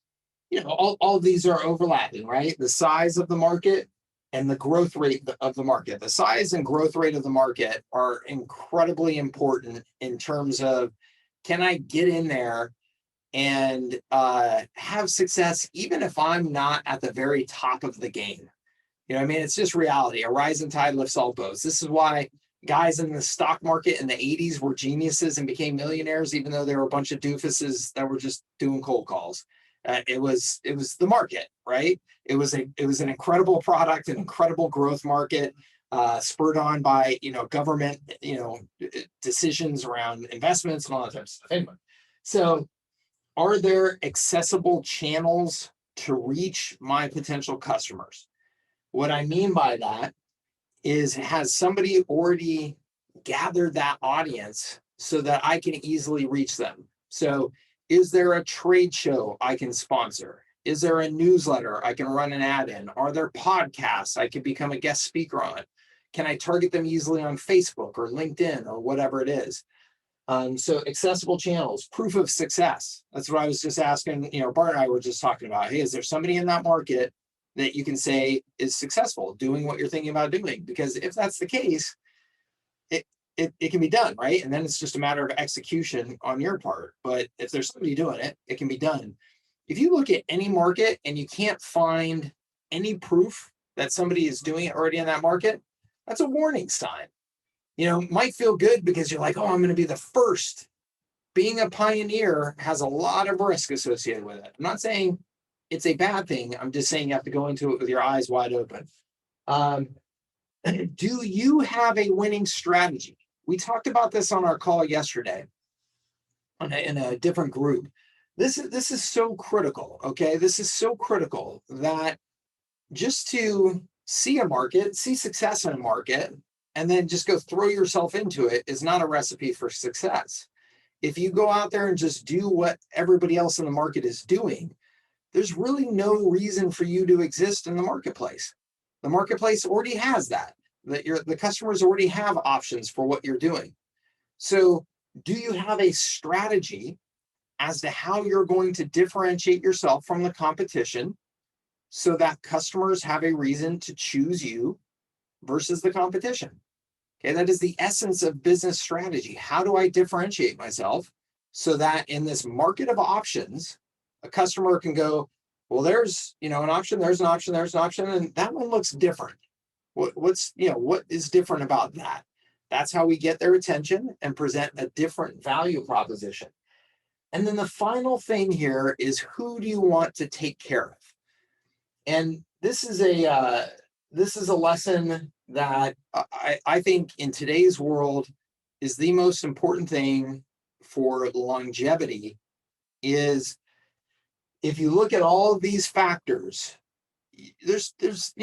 all of these are overlapping, right? The size of the market and the growth rate of the market. The size and growth rate of the market are incredibly important in terms of, can I get in there and have success, even if I'm not at the very top of the game? It's just reality. A rising tide lifts all boats. This is why guys in the stock market in the 80s were geniuses and became millionaires, even though they were a bunch of doofuses that were just doing cold calls. It was the market, right? It was an incredible product, an incredible growth market, spurred on by government decisions around investments and all that type of stuff. Anyway, so are there accessible channels to reach my potential customers? What I mean by that is, has somebody already gathered that audience so that I can easily reach them? So is there a trade show I can sponsor? Is there a newsletter I can run an ad in? Are there podcasts I can become a guest speaker on? Can I target them easily on Facebook or LinkedIn or whatever it is? So accessible channels, proof of success. That's what I was just asking, Bart and I were just talking about. Hey, is there somebody in that market that you can say is successful doing what you're thinking about doing? Because if that's the case, it can be done, right? And then it's just a matter of execution on your part. But if there's somebody doing it, it can be done. If you look at any market and you can't find any proof that somebody is doing it already in that market, that's a warning sign. Might feel good because you're like, oh, I'm going to be the first. Being a pioneer has a lot of risk associated with it. I'm not saying it's a bad thing. I'm just saying you have to go into it with your eyes wide open. Do you have a winning strategy? We talked about this on our call yesterday in a different group. This is so critical, okay? This is so critical that just to see a market, see success in a market, and then just go throw yourself into it is not a recipe for success. If you go out there and just do what everybody else in the market is doing, there's really no reason for you to exist in the marketplace. The marketplace already has that the customers already have options for what you're doing. So do you have a strategy as to how you're going to differentiate yourself from the competition so that customers have a reason to choose you versus the competition? Okay, that is the essence of business strategy. How do I differentiate myself so that in this market of options, a customer can go, well, there's an option, there's an option, there's an option, and that one looks different. What is different about that? That's how we get their attention and present a different value proposition. And then the final thing here is, who do you want to take care of? And this is a lesson that I think in today's world is the most important thing for longevity. Is if you look at all of these factors, there's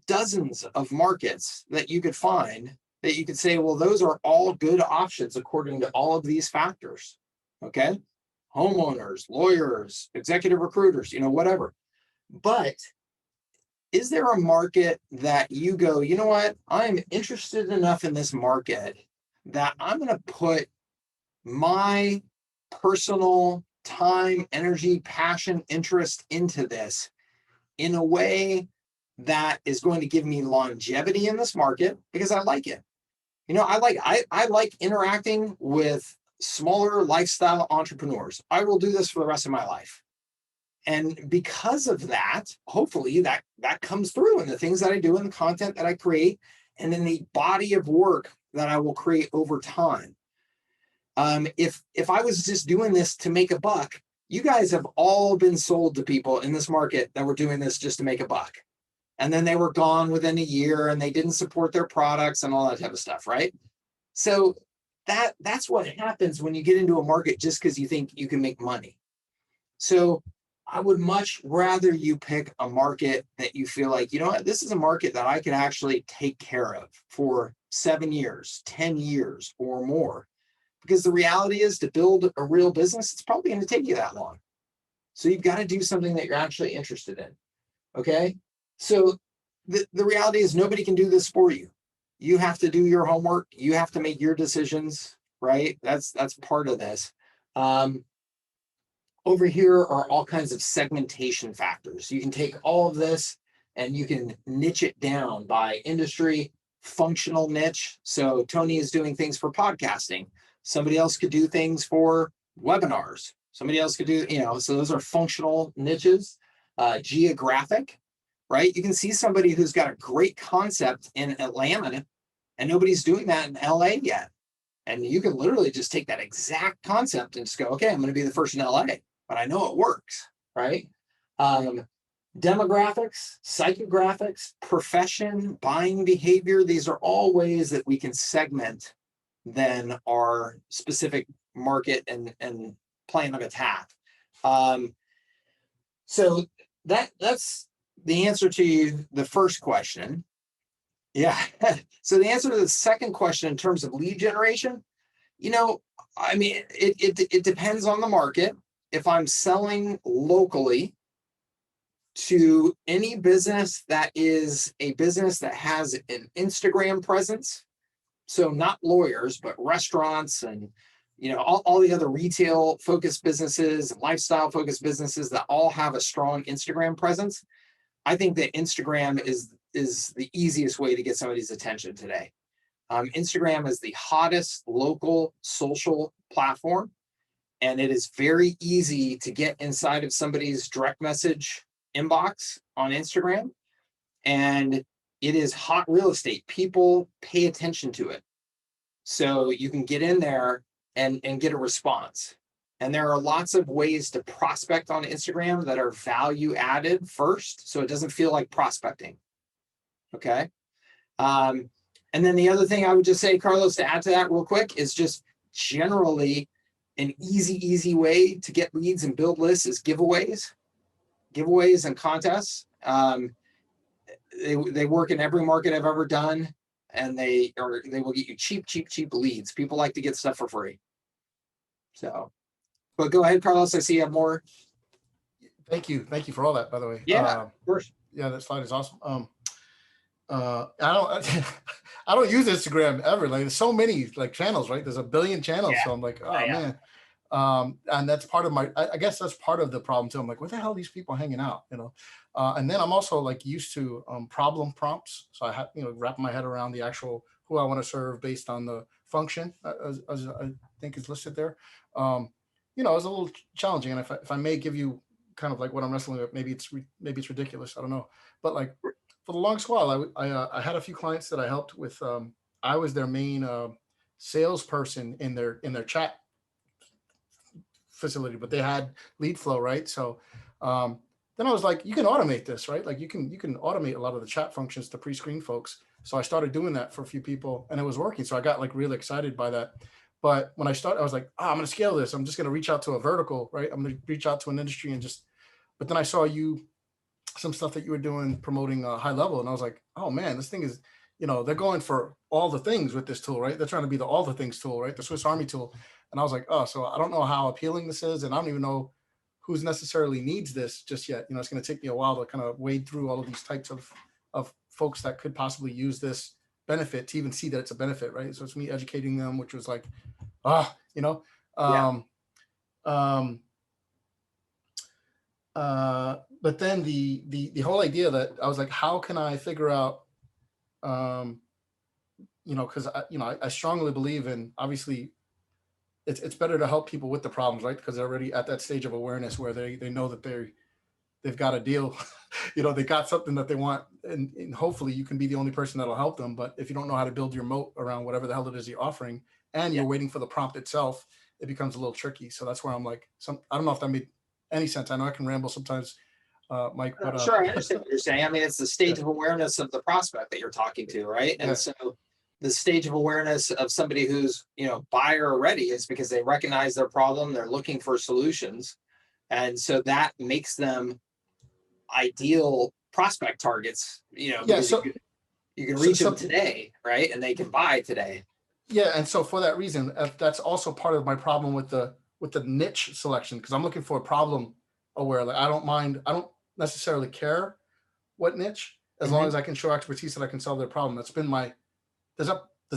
dozens of markets that you could find that you could say, well, those are all good options according to all of these factors. Okay, homeowners, lawyers, executive recruiters, whatever. But is there a market that you go, you know what, I'm interested enough in this market that I'm going to put my personal time, energy, passion, interest into this in a way that is going to give me longevity in this market because I like it. I like interacting with smaller lifestyle entrepreneurs. I will do this for the rest of my life. And because of that, hopefully that comes through in the things that I do and the content that I create and in the body of work that I will create over time. If I was just doing this to make a buck, you guys have all been sold to people in this market that were doing this just to make a buck. And then they were gone within a year and they didn't support their products and all that type of stuff, right? So that's what happens when you get into a market just because you think you can make money. So I would much rather you pick a market that you feel like, you know what, this is a market that I can actually take care of for 7 years, 10 years or more. Because the reality is, to build a real business, it's probably going to take you that long. So you've got to do something that you're actually interested in. Okay. So the reality is, nobody can do this for you. You have to do your homework. You have to make your decisions, right? That's part of this. Over here are all kinds of segmentation factors. You can take all of this and you can niche it down by industry, functional niche. So Tony is doing things for podcasting. Somebody else could do things for webinars. Somebody else could do, so those are functional niches. Geographic, right? You can see somebody who's got a great concept in Atlanta and nobody's doing that in LA yet. And you can literally just take that exact concept and just go, okay, I'm going to be the first in LA, but I know it works, right? Demographics, psychographics, profession, buying behavior. These are all ways that we can segment then our specific market and plan of attack. So that's the answer to the first question. Yeah. So the answer to the second question in terms of lead generation, I mean, it depends on the market. If I'm selling locally to any business that is a business that has an Instagram presence, so not lawyers, but restaurants and all the other retail focused businesses, lifestyle focused businesses that all have a strong Instagram presence, I think that Instagram is the easiest way to get somebody's attention today. Instagram is the hottest local social platform, and it is very easy to get inside of somebody's direct message inbox on Instagram. And it is hot real estate. People pay attention to it. So you can get in there and get a response. And there are lots of ways to prospect on Instagram that are value added first, so it doesn't feel like prospecting. Okay. And then the other thing I would just say, Carlos, to add to that real quick, is just generally an easy way to get leads and build lists is giveaways and contests. They work in every market I've ever done, and they will get you cheap leads. People like to get stuff for free. So, but go ahead, Carlos. I see you have more. Thank you for all that, by the way. Yeah, of course. Yeah, that slide is awesome. I don't I don't use Instagram ever. Like, there's so many like channels, right? There's a billion channels. Yeah. So I'm like, oh Yeah. man. And that's part of I guess that's part of the problem too. I'm like, where the hell are these people hanging out? And then I'm also like used to problem prompts. So I have, wrap my head around the actual who I want to serve based on the function as I think is listed there. It's a little challenging. And if I may give you kind of like what I'm wrestling with, maybe it's ridiculous. I don't know. But like, for the longest while, I had a few clients that I helped with. I was their main salesperson in their chat facility, but they had lead flow, right? So then I was like, you can automate this, right? Like you can automate a lot of the chat functions to pre-screen folks. So I started doing that for a few people, and it was working. So I got like really excited by that. But when I started, I was like, I'm going to scale this. I'm just going to reach out to a vertical, right? I'm going to reach out to an industry and just. But then I saw some stuff that you were doing promoting high level. And I was like, oh man, this thing is, they're going for all the things with this tool, right? They're trying to be the all the things tool, right? The Swiss Army tool. And I was like, oh, so I don't know how appealing this is. And I don't even know who's necessarily needs this just yet. It's going to take me a while to kind of wade through all of these types of folks that could possibly use this benefit to even see that it's a benefit, right? So it's me educating them, which was like, but then the whole idea that I was like, how can I figure out, because I strongly believe in, obviously it's better to help people with the problems, right? Because they're already at that stage of awareness where they know that they've got a deal, they got something that they want, and hopefully you can be the only person that'll help them. But if you don't know how to build your moat around whatever the hell it is you're offering, and you're waiting for the prompt itself, it becomes a little tricky. So that's where I'm like, I don't know if that made any sense. I know I can ramble sometimes, Mike, but sure, I understand what you're saying. I mean, it's the stage of awareness of the prospect that you're talking to, right? And so the stage of awareness of somebody who's buyer already is because they recognize their problem, they're looking for solutions, and so that makes them ideal prospect targets. So you can reach them today, right? And they can buy today. Yeah, and so for that reason, that's also part of my problem with the niche selection, because I'm looking for a problem aware. Like I don't necessarily care what niche, as long as I can show expertise that I can solve their problem. That's been my. Does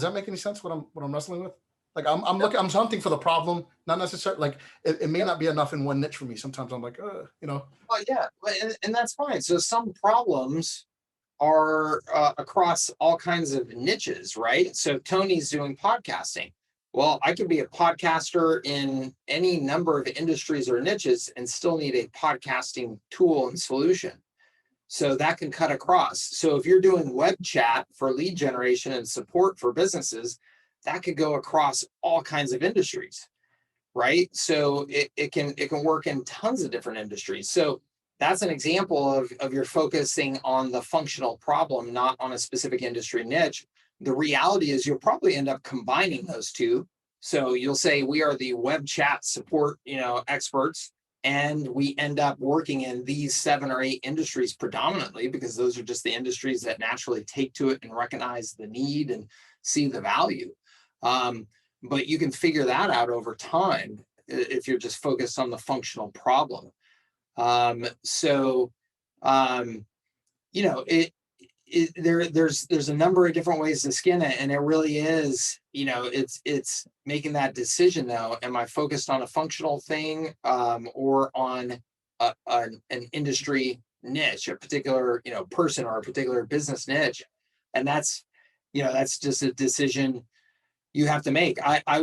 that make any sense? What I'm wrestling with? Like I'm hunting for the problem, not necessarily like it may not be enough in one niche for me. Sometimes I'm like, Well, yeah, and that's fine. So some problems are across all kinds of niches, right? So Tony's doing podcasting. Well, I can be a podcaster in any number of industries or niches and still need a podcasting tool and solution. So that can cut across. So if you're doing web chat for lead generation and support for businesses, that could go across all kinds of industries, right? So it can work in tons of different industries. So that's an example of you're focusing on the functional problem, not on a specific industry niche. The reality is you'll probably end up combining those two. So you'll say we are the web chat support, experts, And we end up working in these 7 or 8 industries predominantly, because those are just the industries that naturally take to it and recognize the need and see the value. But you can figure that out over time if you're just focused on the functional problem. You know, there's a number of different ways to skin it, and it really is, you know, it's making that decision though. Am I focused on a functional thing, or on an industry niche, a particular, you know, person or a particular business niche? And that's, you know, that's just a decision you have to make.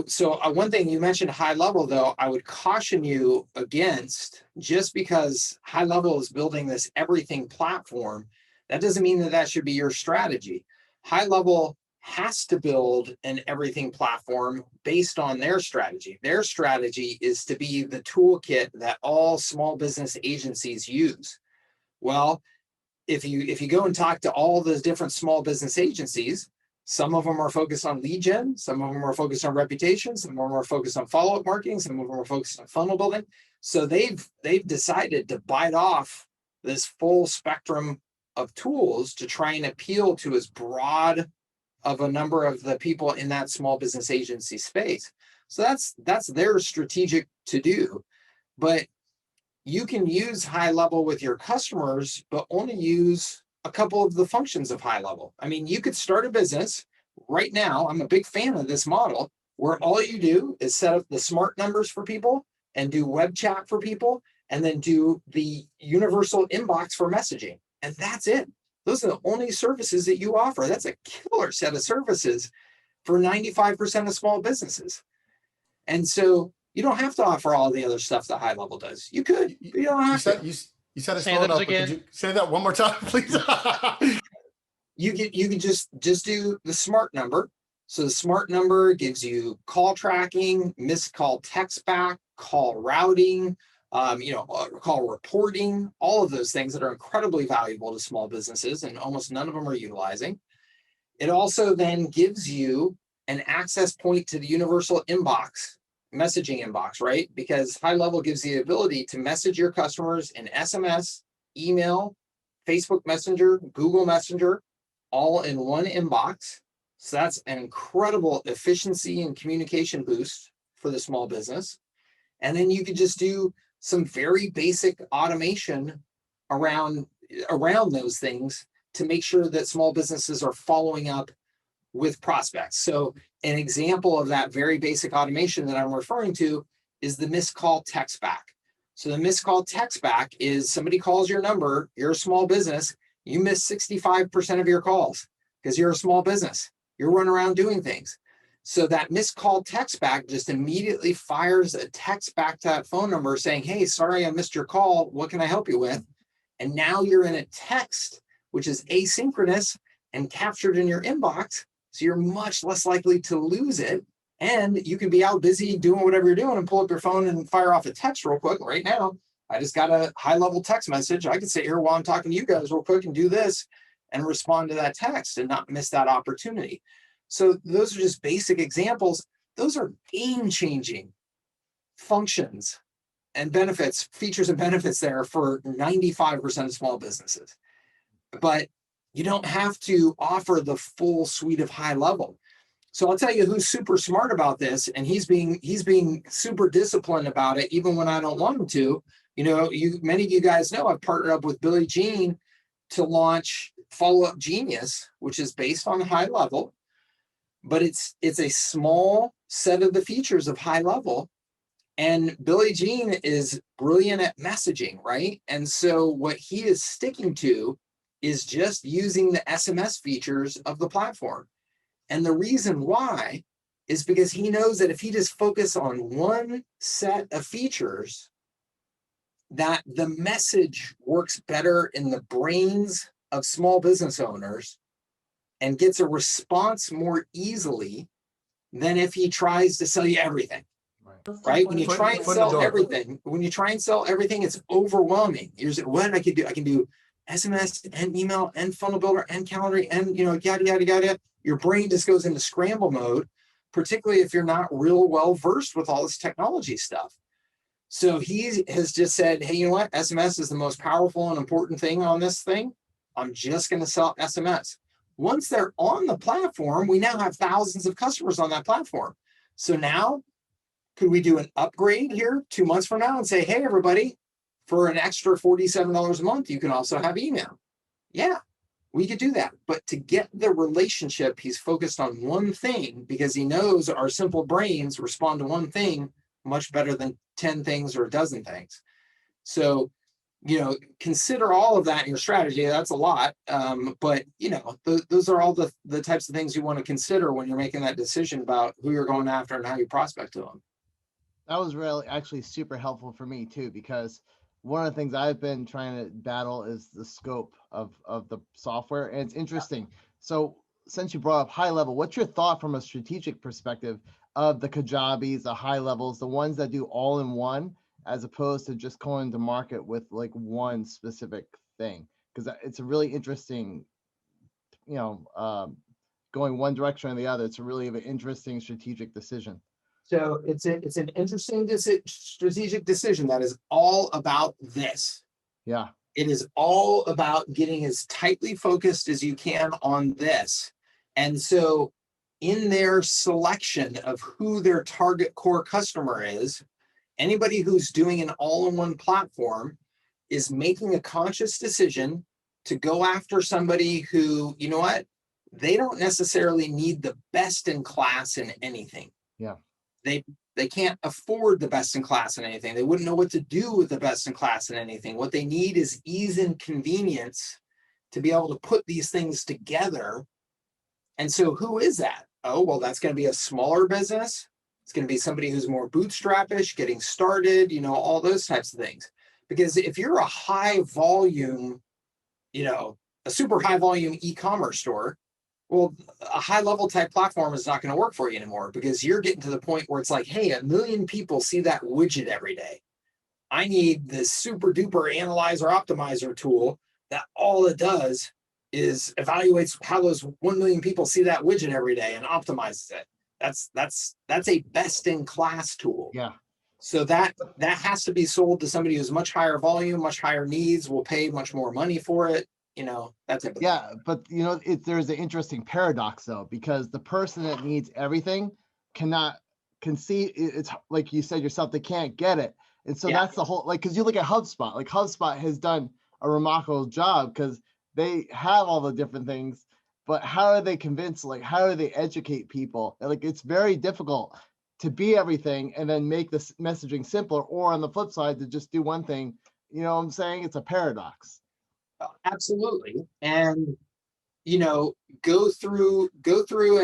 So one thing you mentioned, high level though, I would caution you against, just because high level is building this everything platform, that doesn't mean that that should be your strategy. High level has to build an everything platform based on their strategy. Their strategy is to be the toolkit that all small business agencies use. Well, if you go and talk to all those different small business agencies, some of them are focused on lead gen, some of them are focused on reputation, some of them are focused on follow-up marketing, some of them are focused on funnel building. So they've decided to bite off this full spectrum of tools to try and appeal to as broad of a number of the people in that small business agency space. So that's their strategic to do. But you can use high level with your customers, but only use a couple of the functions of high level. I mean, you could start a business right now. I'm a big fan of this model where all you do is set up the smart numbers for people and do web chat for people, and then do the universal inbox for messaging. And that's it. Those are the only services that you offer. That's a killer set of services for 95% of small businesses. And so you don't have to offer all the other stuff that high level does. You could, but you don't have to. You said it Say slow those enough, but again. could you say that one more time, please? You can just do the smart number. So the smart number gives you call tracking, missed call text back, call routing, call reporting, all of those things that are incredibly valuable to small businesses, and almost none of them are utilizing. It also then gives you an access point to the universal inbox, messaging inbox, right? Because high level gives the ability to message your customers in SMS, email, Facebook Messenger, Google Messenger, all in one inbox. So that's an incredible efficiency and communication boost for the small business. And then you could just do some very basic automation around those things to make sure that small businesses are following up with prospects. So an example of that very basic automation that I'm referring to is the missed call text back. So the missed call text back is somebody calls your number, you're a small business, you miss 65% of your calls because you're a small business. You're running around doing things. So that missed call text back just immediately fires a text back to that phone number saying, hey, sorry, I missed your call. What can I help you with? And now you're in a text, which is asynchronous and captured in your inbox. So you're much less likely to lose it. And you can be out busy doing whatever you're doing and pull up your phone and fire off a text real quick. Right now, I just got a high level text message. I can sit here while I'm talking to you guys real quick and do this and respond to that text and not miss that opportunity. So those are just basic examples. Those are game-changing functions and benefits, features and benefits there for 95% of small businesses. But you don't have to offer the full suite of high level. So I'll tell you who's super smart about this, and he's being super disciplined about it, even when I don't want him to. You know, many of you guys know I've partnered up with Billy Jean to launch Follow Up Genius, which is based on high level, but it's a small set of the features of high level. And Billy Jean is brilliant at messaging, right? And so what he is sticking to is just using the SMS features of the platform. And the reason why is because he knows that if he just focuses on one set of features, that the message works better in the brains of small business owners and gets a response more easily than if he tries to sell you everything. Right? When you try and sell everything, it's overwhelming. Here's what I can do. I can do SMS and email and funnel builder and calendar and yada yada yada. Your brain just goes into scramble mode, particularly if you're not real well versed with all this technology stuff. So he has just said, hey, you know what? SMS is the most powerful and important thing on this thing. I'm just going to sell SMS. Once they're on the platform, we now have thousands of customers on that platform. So now, could we do an upgrade here 2 months from now and say, hey, everybody, for an extra $47 a month, you can also have email? Yeah, we could do that. But to get the relationship, he's focused on one thing because he knows our simple brains respond to one thing much better than 10 things or a dozen things. So, you know, consider all of that in your strategy. That's a lot. But, you know, those are all the types of things you want to consider when you're making that decision about who you're going after and how you prospect to them. That was really actually super helpful for me too, because one of the things I've been trying to battle is the scope of the software. And it's interesting. So since you brought up high level, what's your thought from a strategic perspective of the Kajabis, the high levels, the ones that do all in one, as opposed to just going to market with like one specific thing? Because it's a really interesting, you know, going one direction or the other. It's a really an interesting strategic decision. So it's an interesting strategic decision that is all about this. Yeah. It is all about getting as tightly focused as you can on this. And so in their selection of who their target core customer is, anybody who's doing an all-in-one platform is making a conscious decision to go after somebody who, you know what, they don't necessarily need the best in class in anything. Yeah. They can't afford the best in class in anything. They wouldn't know what to do with the best in class in anything. What they need is ease and convenience to be able to put these things together. And so who is that? Oh, well, that's going to be a smaller business. It's going to be somebody who's more bootstrapish, getting started, you know, all those types of things. Because if you're a high volume, you know, a super high volume e-commerce store, well, a high level type platform is not going to work for you anymore, because you're getting to the point where it's like, hey, 1 million people see that widget every day. I need this super duper analyzer optimizer tool that all it does is evaluates how those 1 million people see that widget every day and optimizes it. That's a best in class tool. Yeah. So that has to be sold to somebody who's much higher volume, much higher needs, will pay much more money for it. You know, that type of thing. Yeah, but you know, there's an interesting paradox though, because the person that needs everything can see it's like you said yourself, they can't get it. And so that's the whole, like, because you look at HubSpot, like HubSpot has done a remarkable job because they have all the different things, but how are they convinced, like how do they educate people? Like it's very difficult to be everything and then make this messaging simpler, or on the flip side to just do one thing. You know what I'm saying? It's a paradox. Absolutely. And, you know, go through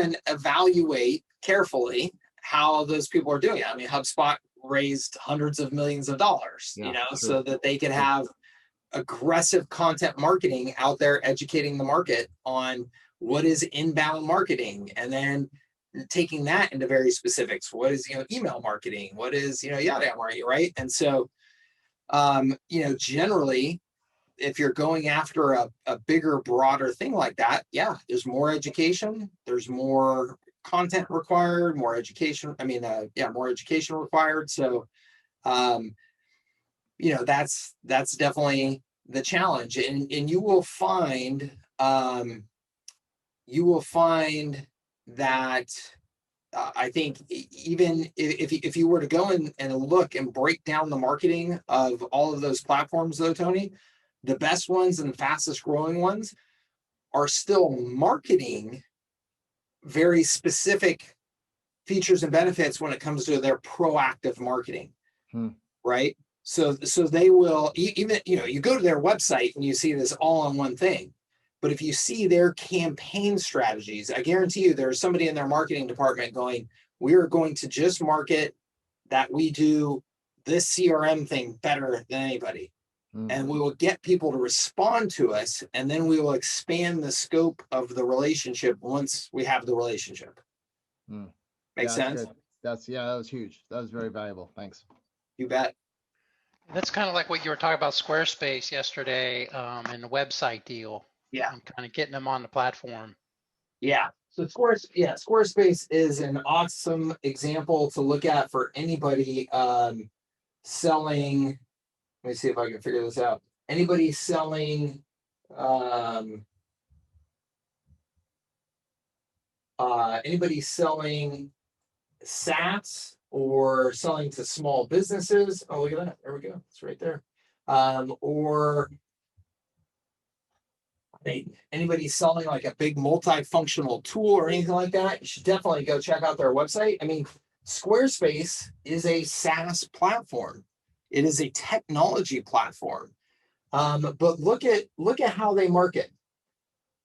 and evaluate carefully how those people are doing it. I mean, HubSpot raised hundreds of millions of dollars, you know, so that they could have aggressive content marketing out there, educating the market on what is inbound marketing, and then taking that into very specifics. What is, you know, email marketing? What is, you know, yada, yada, right? And so, you know, generally, if you're going after a bigger, broader thing like that, yeah, there's more education, there's more content required, more education. I mean, more education required. So, you know, that's definitely the challenge. And you will find that I think even if you were to go and look and break down the marketing of all of those platforms though, Tony, the best ones and the fastest growing ones are still marketing very specific features and benefits when it comes to their proactive marketing, right? So they will even, you know, you go to their website and you see this all in one thing. But if you see their campaign strategies, I guarantee you there's somebody in their marketing department going, we're going to just market that we do this CRM thing better than anybody. And we will get people to respond to us, and then we will expand the scope of the relationship once we have the relationship. Makes sense? That was huge. That was very valuable. Thanks. You bet. That's kind of like what you were talking about Squarespace yesterday, and the website deal. Yeah. And kind of getting them on the platform. Yeah. So Squarespace is an awesome example to look at for anybody selling, let me see if I can figure this out. Anybody selling anybody selling SaaS or selling to small businesses? Oh, look at that. There we go. It's right there. Or anybody selling like a big multifunctional tool or anything like that, you should definitely go check out their website. I mean, Squarespace is a SaaS platform. It is a technology platform. But look at how they market.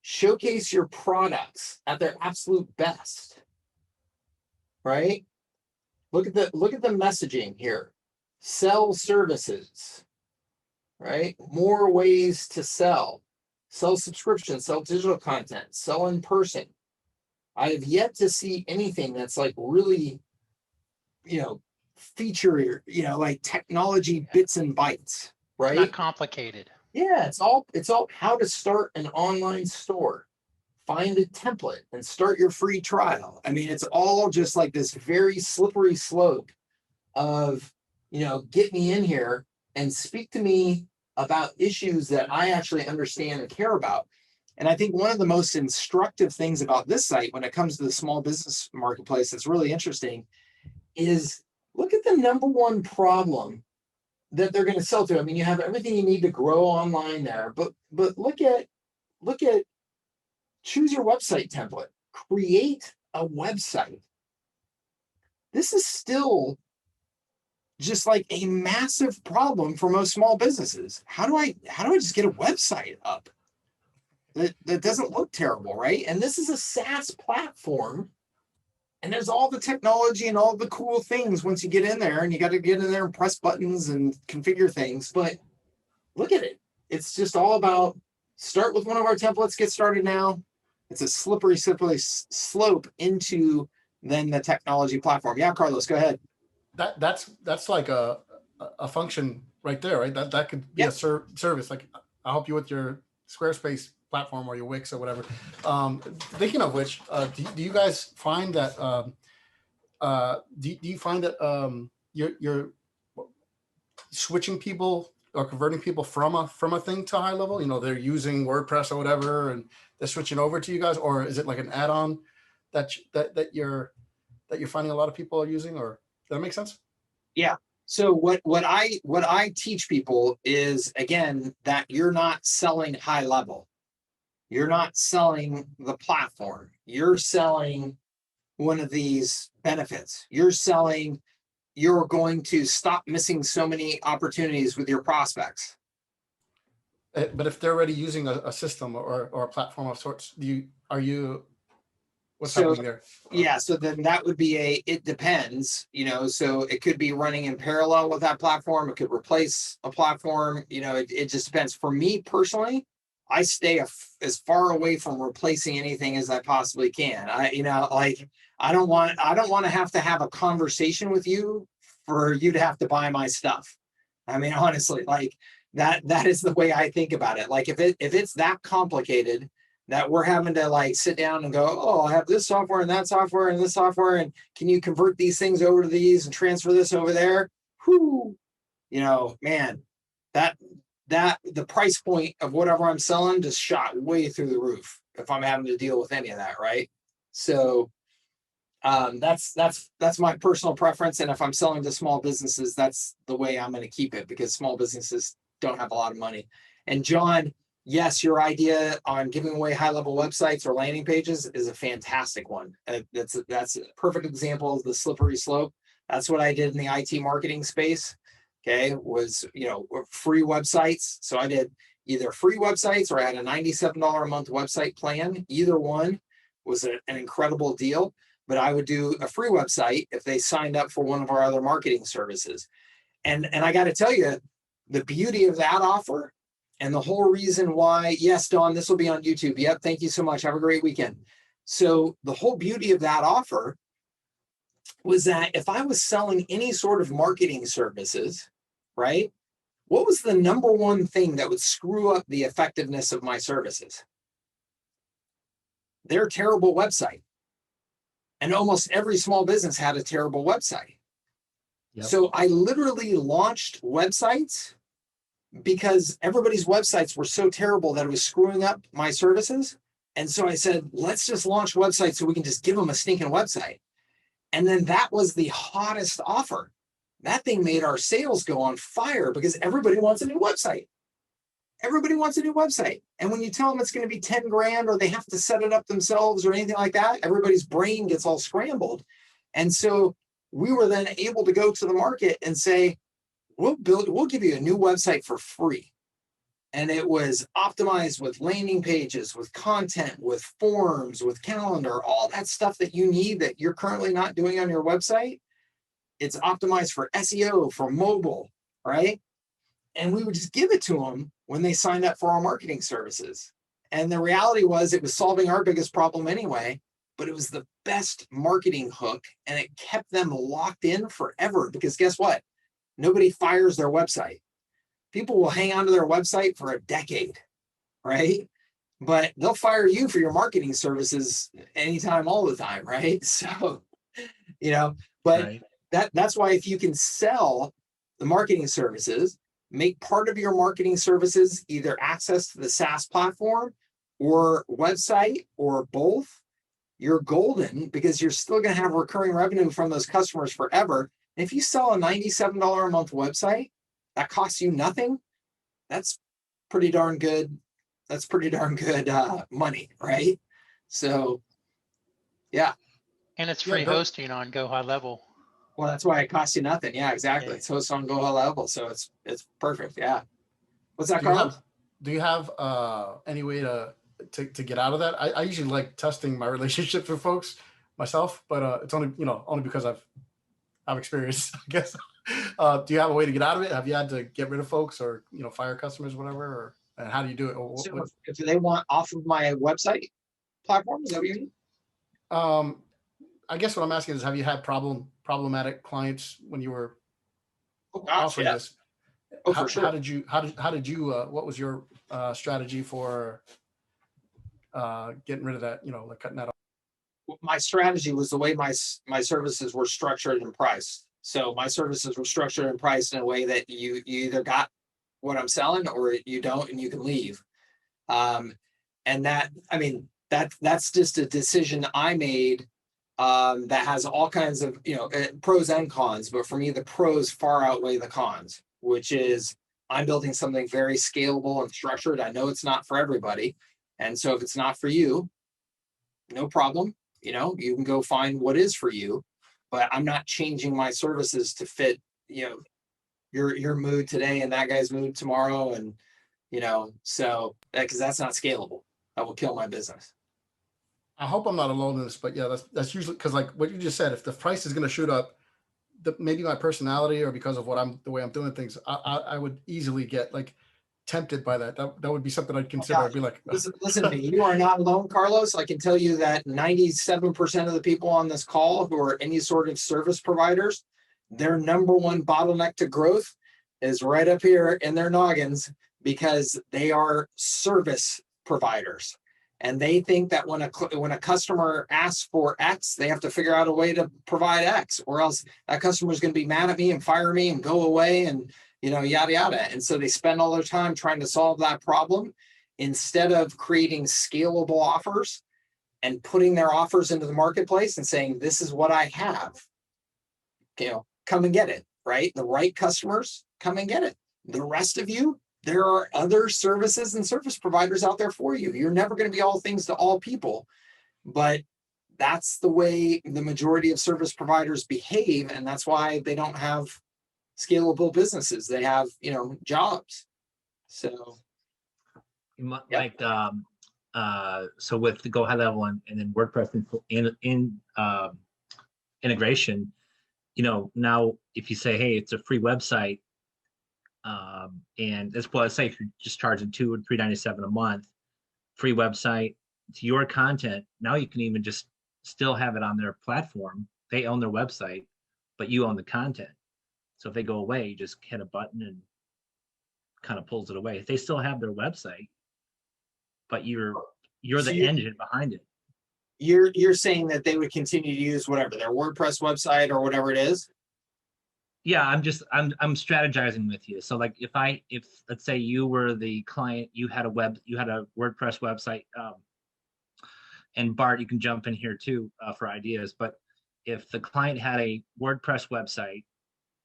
Showcase your products at their absolute best. Right? Look at the messaging here. Sell services. Right? More ways to sell. Sell subscriptions, sell digital content, sell in person. I have yet to see anything that's like really, feature, like technology bits and bytes, right? Not complicated. Yeah, it's all how to start an online store. Find a template and start your free trial. I mean, it's all just like this very slippery slope of, get me in here and speak to me about issues that I actually understand and care about. And I think one of the most instructive things about this site when it comes to the small business marketplace that's really interesting is look at the number one problem that they're going to sell to. I mean, you have everything you need to grow online there, but look at choose your website template, create a website. This is still just like a massive problem for most small businesses. How do I just get a website up that doesn't look terrible, right? And this is a SaaS platform, and there's all the technology and all the cool things once you get in there, and you got to get in there and press buttons and configure things. But look at it. It's just all about start with one of our templates, get started now. It's a slippery slope into then the technology platform. Yeah, Carlos, go ahead. That's like a function right there, right? That could be a service. Like I'll help you with your Squarespace platform or your Wix or whatever. Thinking of which, do you guys find that do you find that you're switching people or converting people from a thing to high level? They're using WordPress or whatever, and they're switching over to you guys, or is it like an add-on that you're finding a lot of people are using? Or does that make sense? Yeah. So what I teach people is, again, that you're not selling high level. You're not selling the platform. You're selling one of these benefits. You're going to stop missing so many opportunities with your prospects. But if they're already using a system or a platform of sorts, what's happening there? Yeah, so then that would be it depends, so it could be running in parallel with that platform. It could replace a platform, it just depends. For me personally, I stay as far away from replacing anything as I possibly can. I don't want to have a conversation with you for you to have to buy my stuff. I mean, honestly, like that is the way I think about it. Like if it's that complicated that we're having to like sit down and go, oh, I have this software and that software and this software, and can you convert these things over to these and transfer this over there? Whoo, man, that the price point of whatever I'm selling just shot way through the roof if I'm having to deal with any of that, right? So that's my personal preference. And if I'm selling to small businesses, that's the way I'm going to keep it, because small businesses don't have a lot of money. And John, yes, your idea on giving away high-level websites or landing pages is a fantastic one. That's a perfect example of the slippery slope. That's what I did in the IT marketing space. Okay, was free websites. So I did either free websites or I had a $97 a month website plan. Either one was an incredible deal. But I would do a free website if they signed up for one of our other marketing services. And I got to tell you, the beauty of that offer and the whole reason why, yes, Dawn, this will be on YouTube. Yep, thank you so much. Have a great weekend. So the whole beauty of that offer was that if I was selling any sort of marketing services, right, what was the number one thing that would screw up the effectiveness of my services? Their terrible website. And almost every small business had a terrible website. Yep. So I literally launched websites because everybody's websites were so terrible that it was screwing up my services. And so I said, let's just launch websites so we can just give them a stinking website. And then that was the hottest offer. That thing made our sales go on fire because everybody wants a new website. Everybody wants a new website. And when you tell them it's going to be 10 grand or they have to set it up themselves or anything like that, everybody's brain gets all scrambled. And so we were then able to go to the market and say, we'll give you a new website for free. And it was optimized with landing pages, with content, with forms, with calendar, all that stuff that you need that you're currently not doing on your website. It's optimized for SEO, for mobile, right? And we would just give it to them when they signed up for our marketing services. And the reality was it was solving our biggest problem anyway, but it was the best marketing hook and it kept them locked in forever because guess what? Nobody fires their website. People will hang on to their website for a decade, right? But they'll fire you for your marketing services anytime, all the time, right? So, but Right. that's why if you can sell the marketing services, make part of your marketing services either access to the SaaS platform or website or both, you're golden because you're still going to have recurring revenue from those customers forever. And if you sell a $97 a month website, that costs you nothing. That's pretty darn good. That's pretty darn good money, right? So, yeah. And it's Yeah, free go- hosting on Go High Level. Well, that's why it costs you nothing. Yeah, exactly. Yeah. It's hosted on Go High Level, so it's perfect. Yeah. What's that, Do you Carlos? have any way to get out of that? I usually like testing my relationships with folks myself, but it's only because I've experience, I guess. Do you have a way to get out of it? Have you had to get rid of folks or fire customers, whatever? Or and how do you do it? Or So if they want off of my website platform, is that what you mean? I guess what I'm asking is, have you had problematic clients when you were Oh gosh, offering yeah. this? Oh, how, for sure. how did you what was your strategy for getting rid of that, like cutting that off? My strategy was the way my services were structured and priced. So my services were structured and priced in a way that you either got what I'm selling or you don't, and you can leave. And that's just a decision I made that has all kinds of pros and cons. But for me, the pros far outweigh the cons, which is I'm building something very scalable and structured. I know it's not for everybody, and so if it's not for you, no problem. You can go find what is for you, but I'm not changing my services to fit, your mood today and that guy's mood tomorrow. And, so because that's not scalable, that will kill my business. I hope I'm not alone in this, but yeah, that's usually because, like what you just said, if the price is going to shoot up, maybe my personality or because of the way I'm doing things, I would easily get like tempted by that. That would be something I'd consider. I'd be like, Listen to me. You are not alone, Carlos. I can tell you that 97% of the people on this call who are any sort of service providers, their number one bottleneck to growth is right up here in their noggins because they are service providers. And they think that when a customer asks for X, they have to figure out a way to provide X, or else that customer is going to be mad at me and fire me and go away and yada yada. And so they spend all their time trying to solve that problem instead of creating scalable offers and putting their offers into the marketplace and saying, this is what I have. Come and get it, right? The right customers, come and get it. The rest of you, there are other services and service providers out there for you. You're never going to be all things to all people, but that's the way the majority of service providers behave. And that's why they don't have scalable businesses. They have, jobs. So. Like, so with the Go High Level and then WordPress integration, now if you say, hey, it's a free website, and that's what I say, if you're just charging $2 or $3.97 a month, free website to your content, now you can even just still have it on their platform. They own their website, but you own the content. So if they go away, you just hit a button and kind of pulls it away. If they still have their website, but you're the engine behind it. You're saying that they would continue to use whatever their WordPress website or whatever it is? Yeah, I'm strategizing with you. So like if let's say you were the client, you had a WordPress website, and Bart, you can jump in here too for ideas. But if the client had a WordPress website,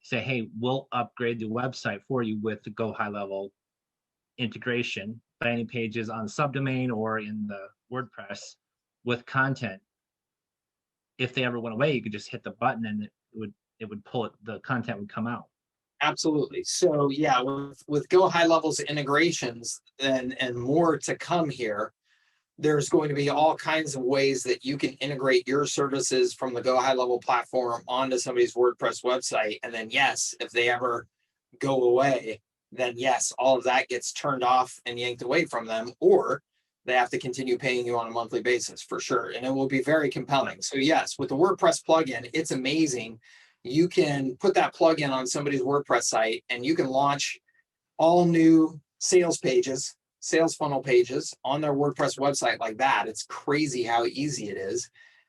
say, hey, we'll upgrade the website for you with the Go High Level integration, landing pages on subdomain or in the WordPress with content. If they ever went away, you could just hit the button and it would pull it, the content would come out. Absolutely. So yeah, with Go High Levels integrations and more to come here, there's going to be all kinds of ways that you can integrate your services from the Go High Level platform onto somebody's WordPress website. And then yes, if they ever go away, then yes, all of that gets turned off and yanked away from them, or they have to continue paying you on a monthly basis for sure. And it will be very compelling. So yes, with the WordPress plugin, it's amazing. You can put that plugin on somebody's WordPress site and you can launch all new sales pages, sales funnel pages on their WordPress website like that. It's crazy how easy it is.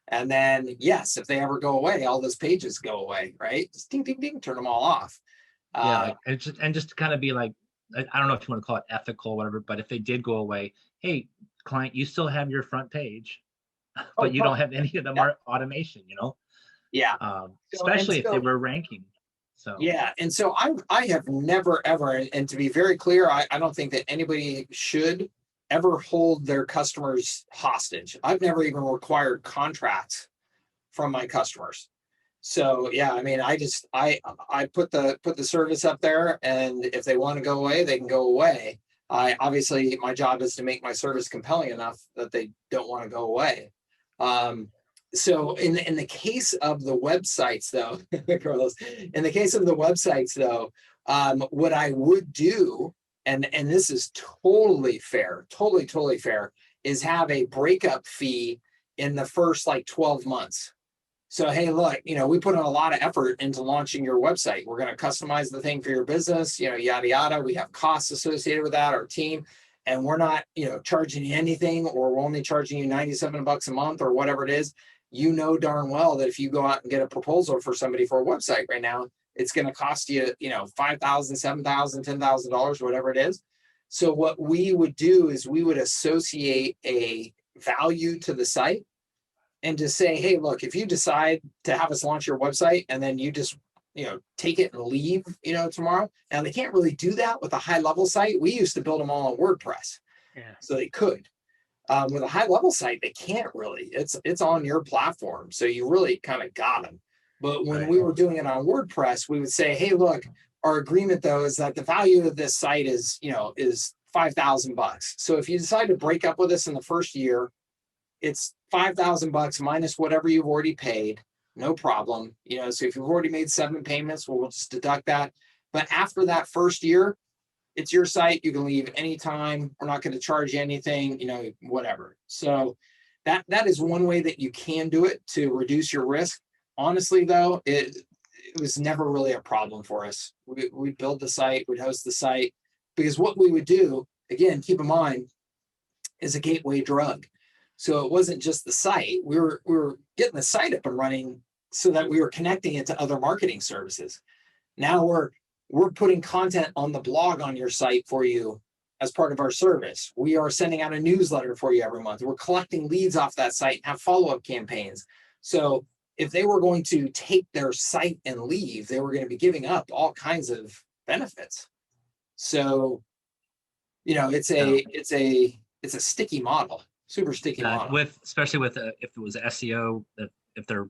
And then yes, if they ever go away, all those pages go away, right? Just ding, ding, ding, turn them all off. Yeah, and just to kind of be like, I don't know if you want to call it ethical or whatever, but if they did go away, hey, client, you still have your front page, but you don't have any of the automation, you know? Yeah. Especially if they were ranking. So yeah, and so I have never ever, and to be very clear, I don't think that anybody should ever hold their customers hostage. I've never even required contracts from my customers. So yeah, I mean, I put the service up there, and if they want to go away, they can go away. Obviously my job is to make my service compelling enough that they don't want to go away. So in the case of the websites though, Carlos, in the case of the websites though, what I would do, and this is totally fair, totally fair, is have a breakup fee in the first like 12 months. So, hey, look, we put in a lot of effort into launching your website. We're going to customize the thing for your business, yada, yada. We have costs associated with that, our team, and we're not, charging you anything, or we're only charging you $97 a month or whatever it is. Darn well that if you go out and get a proposal for somebody for a website right now, it's going to cost you, $5,000, $7,000, $10,000, whatever it is. So what we would do is we would associate a value to the site and to say, hey, look, if you decide to have us launch your website and then you just, take it and leave, tomorrow. Now they can't really do that with a high level site. We used to build them all on WordPress. Yeah. So they could. With a high level site, they can't really. It's on your platform, so you really kind of got them. But when we were doing it on WordPress, we would say, hey, look, our agreement though is that the value of this site is $5,000. So if you decide to break up with us in the first year, it's $5,000 minus whatever you've already paid, no problem. So if you've already made 7 payments, we'll just deduct that. But after that first year, it's your site. You can leave anytime. We're not going to charge you anything, whatever. So that is one way that you can do it to reduce your risk. Honestly, though, it was never really a problem for us. We'd build the site, we'd host the site, because what we would do, again, keep in mind, is a gateway drug. So it wasn't just the site. We were getting the site up and running so that we were connecting it to other marketing services. Now we're putting content on the blog on your site for you as part of our service. We are sending out a newsletter for you every month. We're collecting leads off that site and have follow-up campaigns. So if they were going to take their site and leave, they were going to be giving up all kinds of benefits. So, it's a sticky model, super sticky model. Especially with if it was SEO, if that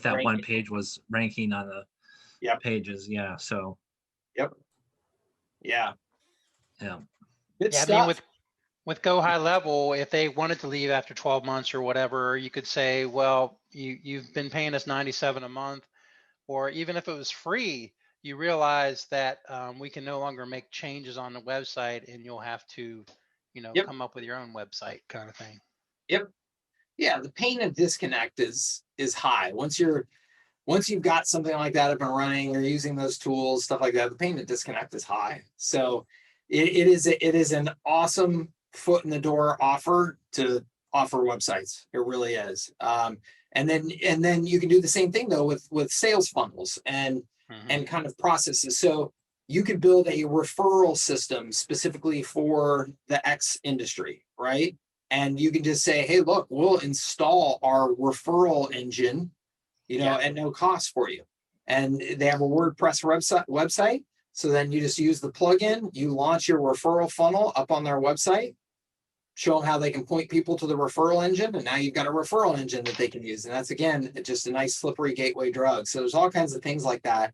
ranking. One page was ranking on the pages, yeah. So. Yep. Yeah. Yeah. I mean, with Go High Level, if they wanted to leave after 12 months or whatever, you could say, well, you've been paying us $97 a month, or even if it was free, you realize that we can no longer make changes on the website, and you'll have to, come up with your own website kind of thing. Yep. Yeah. The pain of disconnect is high. Once you've got something like that up and running, you're using those tools, stuff like that, the pain to disconnect is high. So it is an awesome foot in the door offer to offer websites. It really is. And then you can do the same thing though with sales funnels. And and kind of processes. So you could build a referral system specifically for the X industry, right? And you can just say, hey, look, we'll install our referral engine, at no cost for you. And they have a WordPress website. So then you just use the plugin, you launch your referral funnel up on their website, show them how they can point people to the referral engine. And now you've got a referral engine that they can use. And that's, again, just a nice slippery gateway drug. So there's all kinds of things like that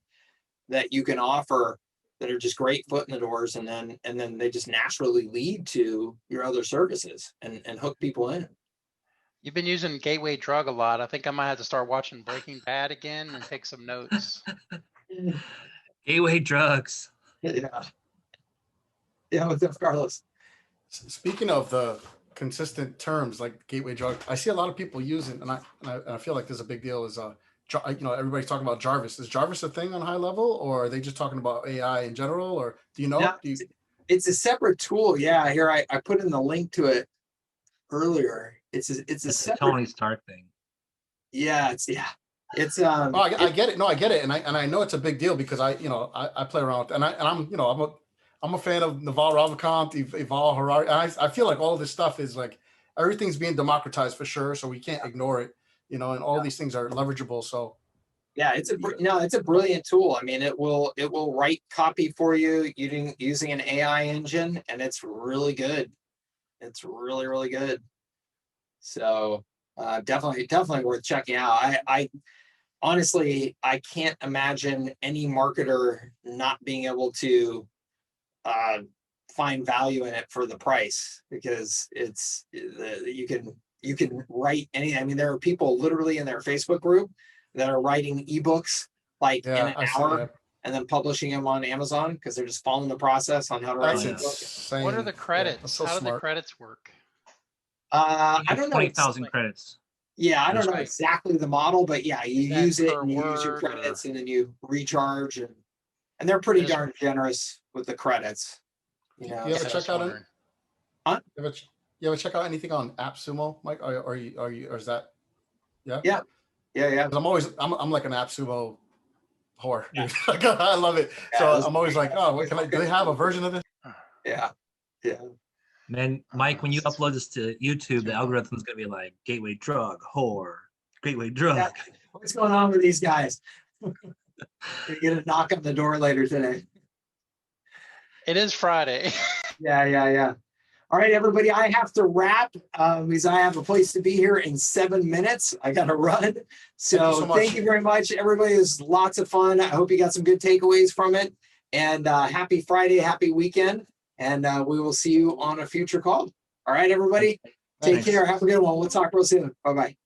you can offer that are just great foot in the doors. And then they just naturally lead to your other services and hook people in. You've been using gateway drug a lot. I think I might have to start watching Breaking Bad again and take some notes. Gateway drugs. Yeah. Yeah, what's up, Carlos? Speaking of the consistent terms like gateway drug, I see a lot of people using, and I feel like there's a big deal. Is everybody's talking about Jarvis. Is Jarvis a thing on high level, or are they just talking about AI in general, or do you know? No, it's a separate tool. Yeah, here I put in the link to it earlier. It's a separate Tony Stark thing. Yeah, it's Oh, I get it. No, I get it, and I know it's a big deal because I play around with, and I'm a fan of Naval Ravikant, Yuval Harari. And I feel like all this stuff is like everything's being democratized for sure, so we can't ignore it. And all these things are leverageable. So yeah, it's a brilliant tool. I mean, it will write copy for you using an AI engine, and it's really good. It's really, really good. So definitely worth checking out. I honestly, I can't imagine any marketer not being able to find value in it for the price, because you can write any. I mean, there are people literally in their Facebook group that are writing ebooks like in an hour and then publishing them on Amazon because they're just following the process on how to write an ebook. insane. What are the credits? So How do the smart. credits work? I don't know. 20,000 credits. Yeah, I don't know right. exactly the model, but yeah, you Is that use it per and you use your word credits and then you recharge, and they're pretty Just- darn generous with the credits. You know, ever so- check Just out wondering. You ever check out anything on AppSumo, Mike? Or is that? Yeah. Yeah. 'Cause I'm like an AppSumo whore. Dude. I love it. Yeah, So this- I'm always like, oh, do they have a version of this? Yeah. And then, Mike, when you upload this to YouTube, the algorithm's gonna be like gateway drug, whore, gateway drug. Yeah. What's going on with these guys? Gonna get a knock on the door later today. It is Friday. Yeah. All right, everybody, I have to wrap because I have a place to be here in 7 minutes. I got to run. So much. thank you very much, everybody. It was lots of fun. I hope you got some good takeaways from it. And happy Friday, happy weekend. And we will see you on a future call. All right, everybody, take Thanks. care. Have a good one. We'll talk real soon. Bye-bye.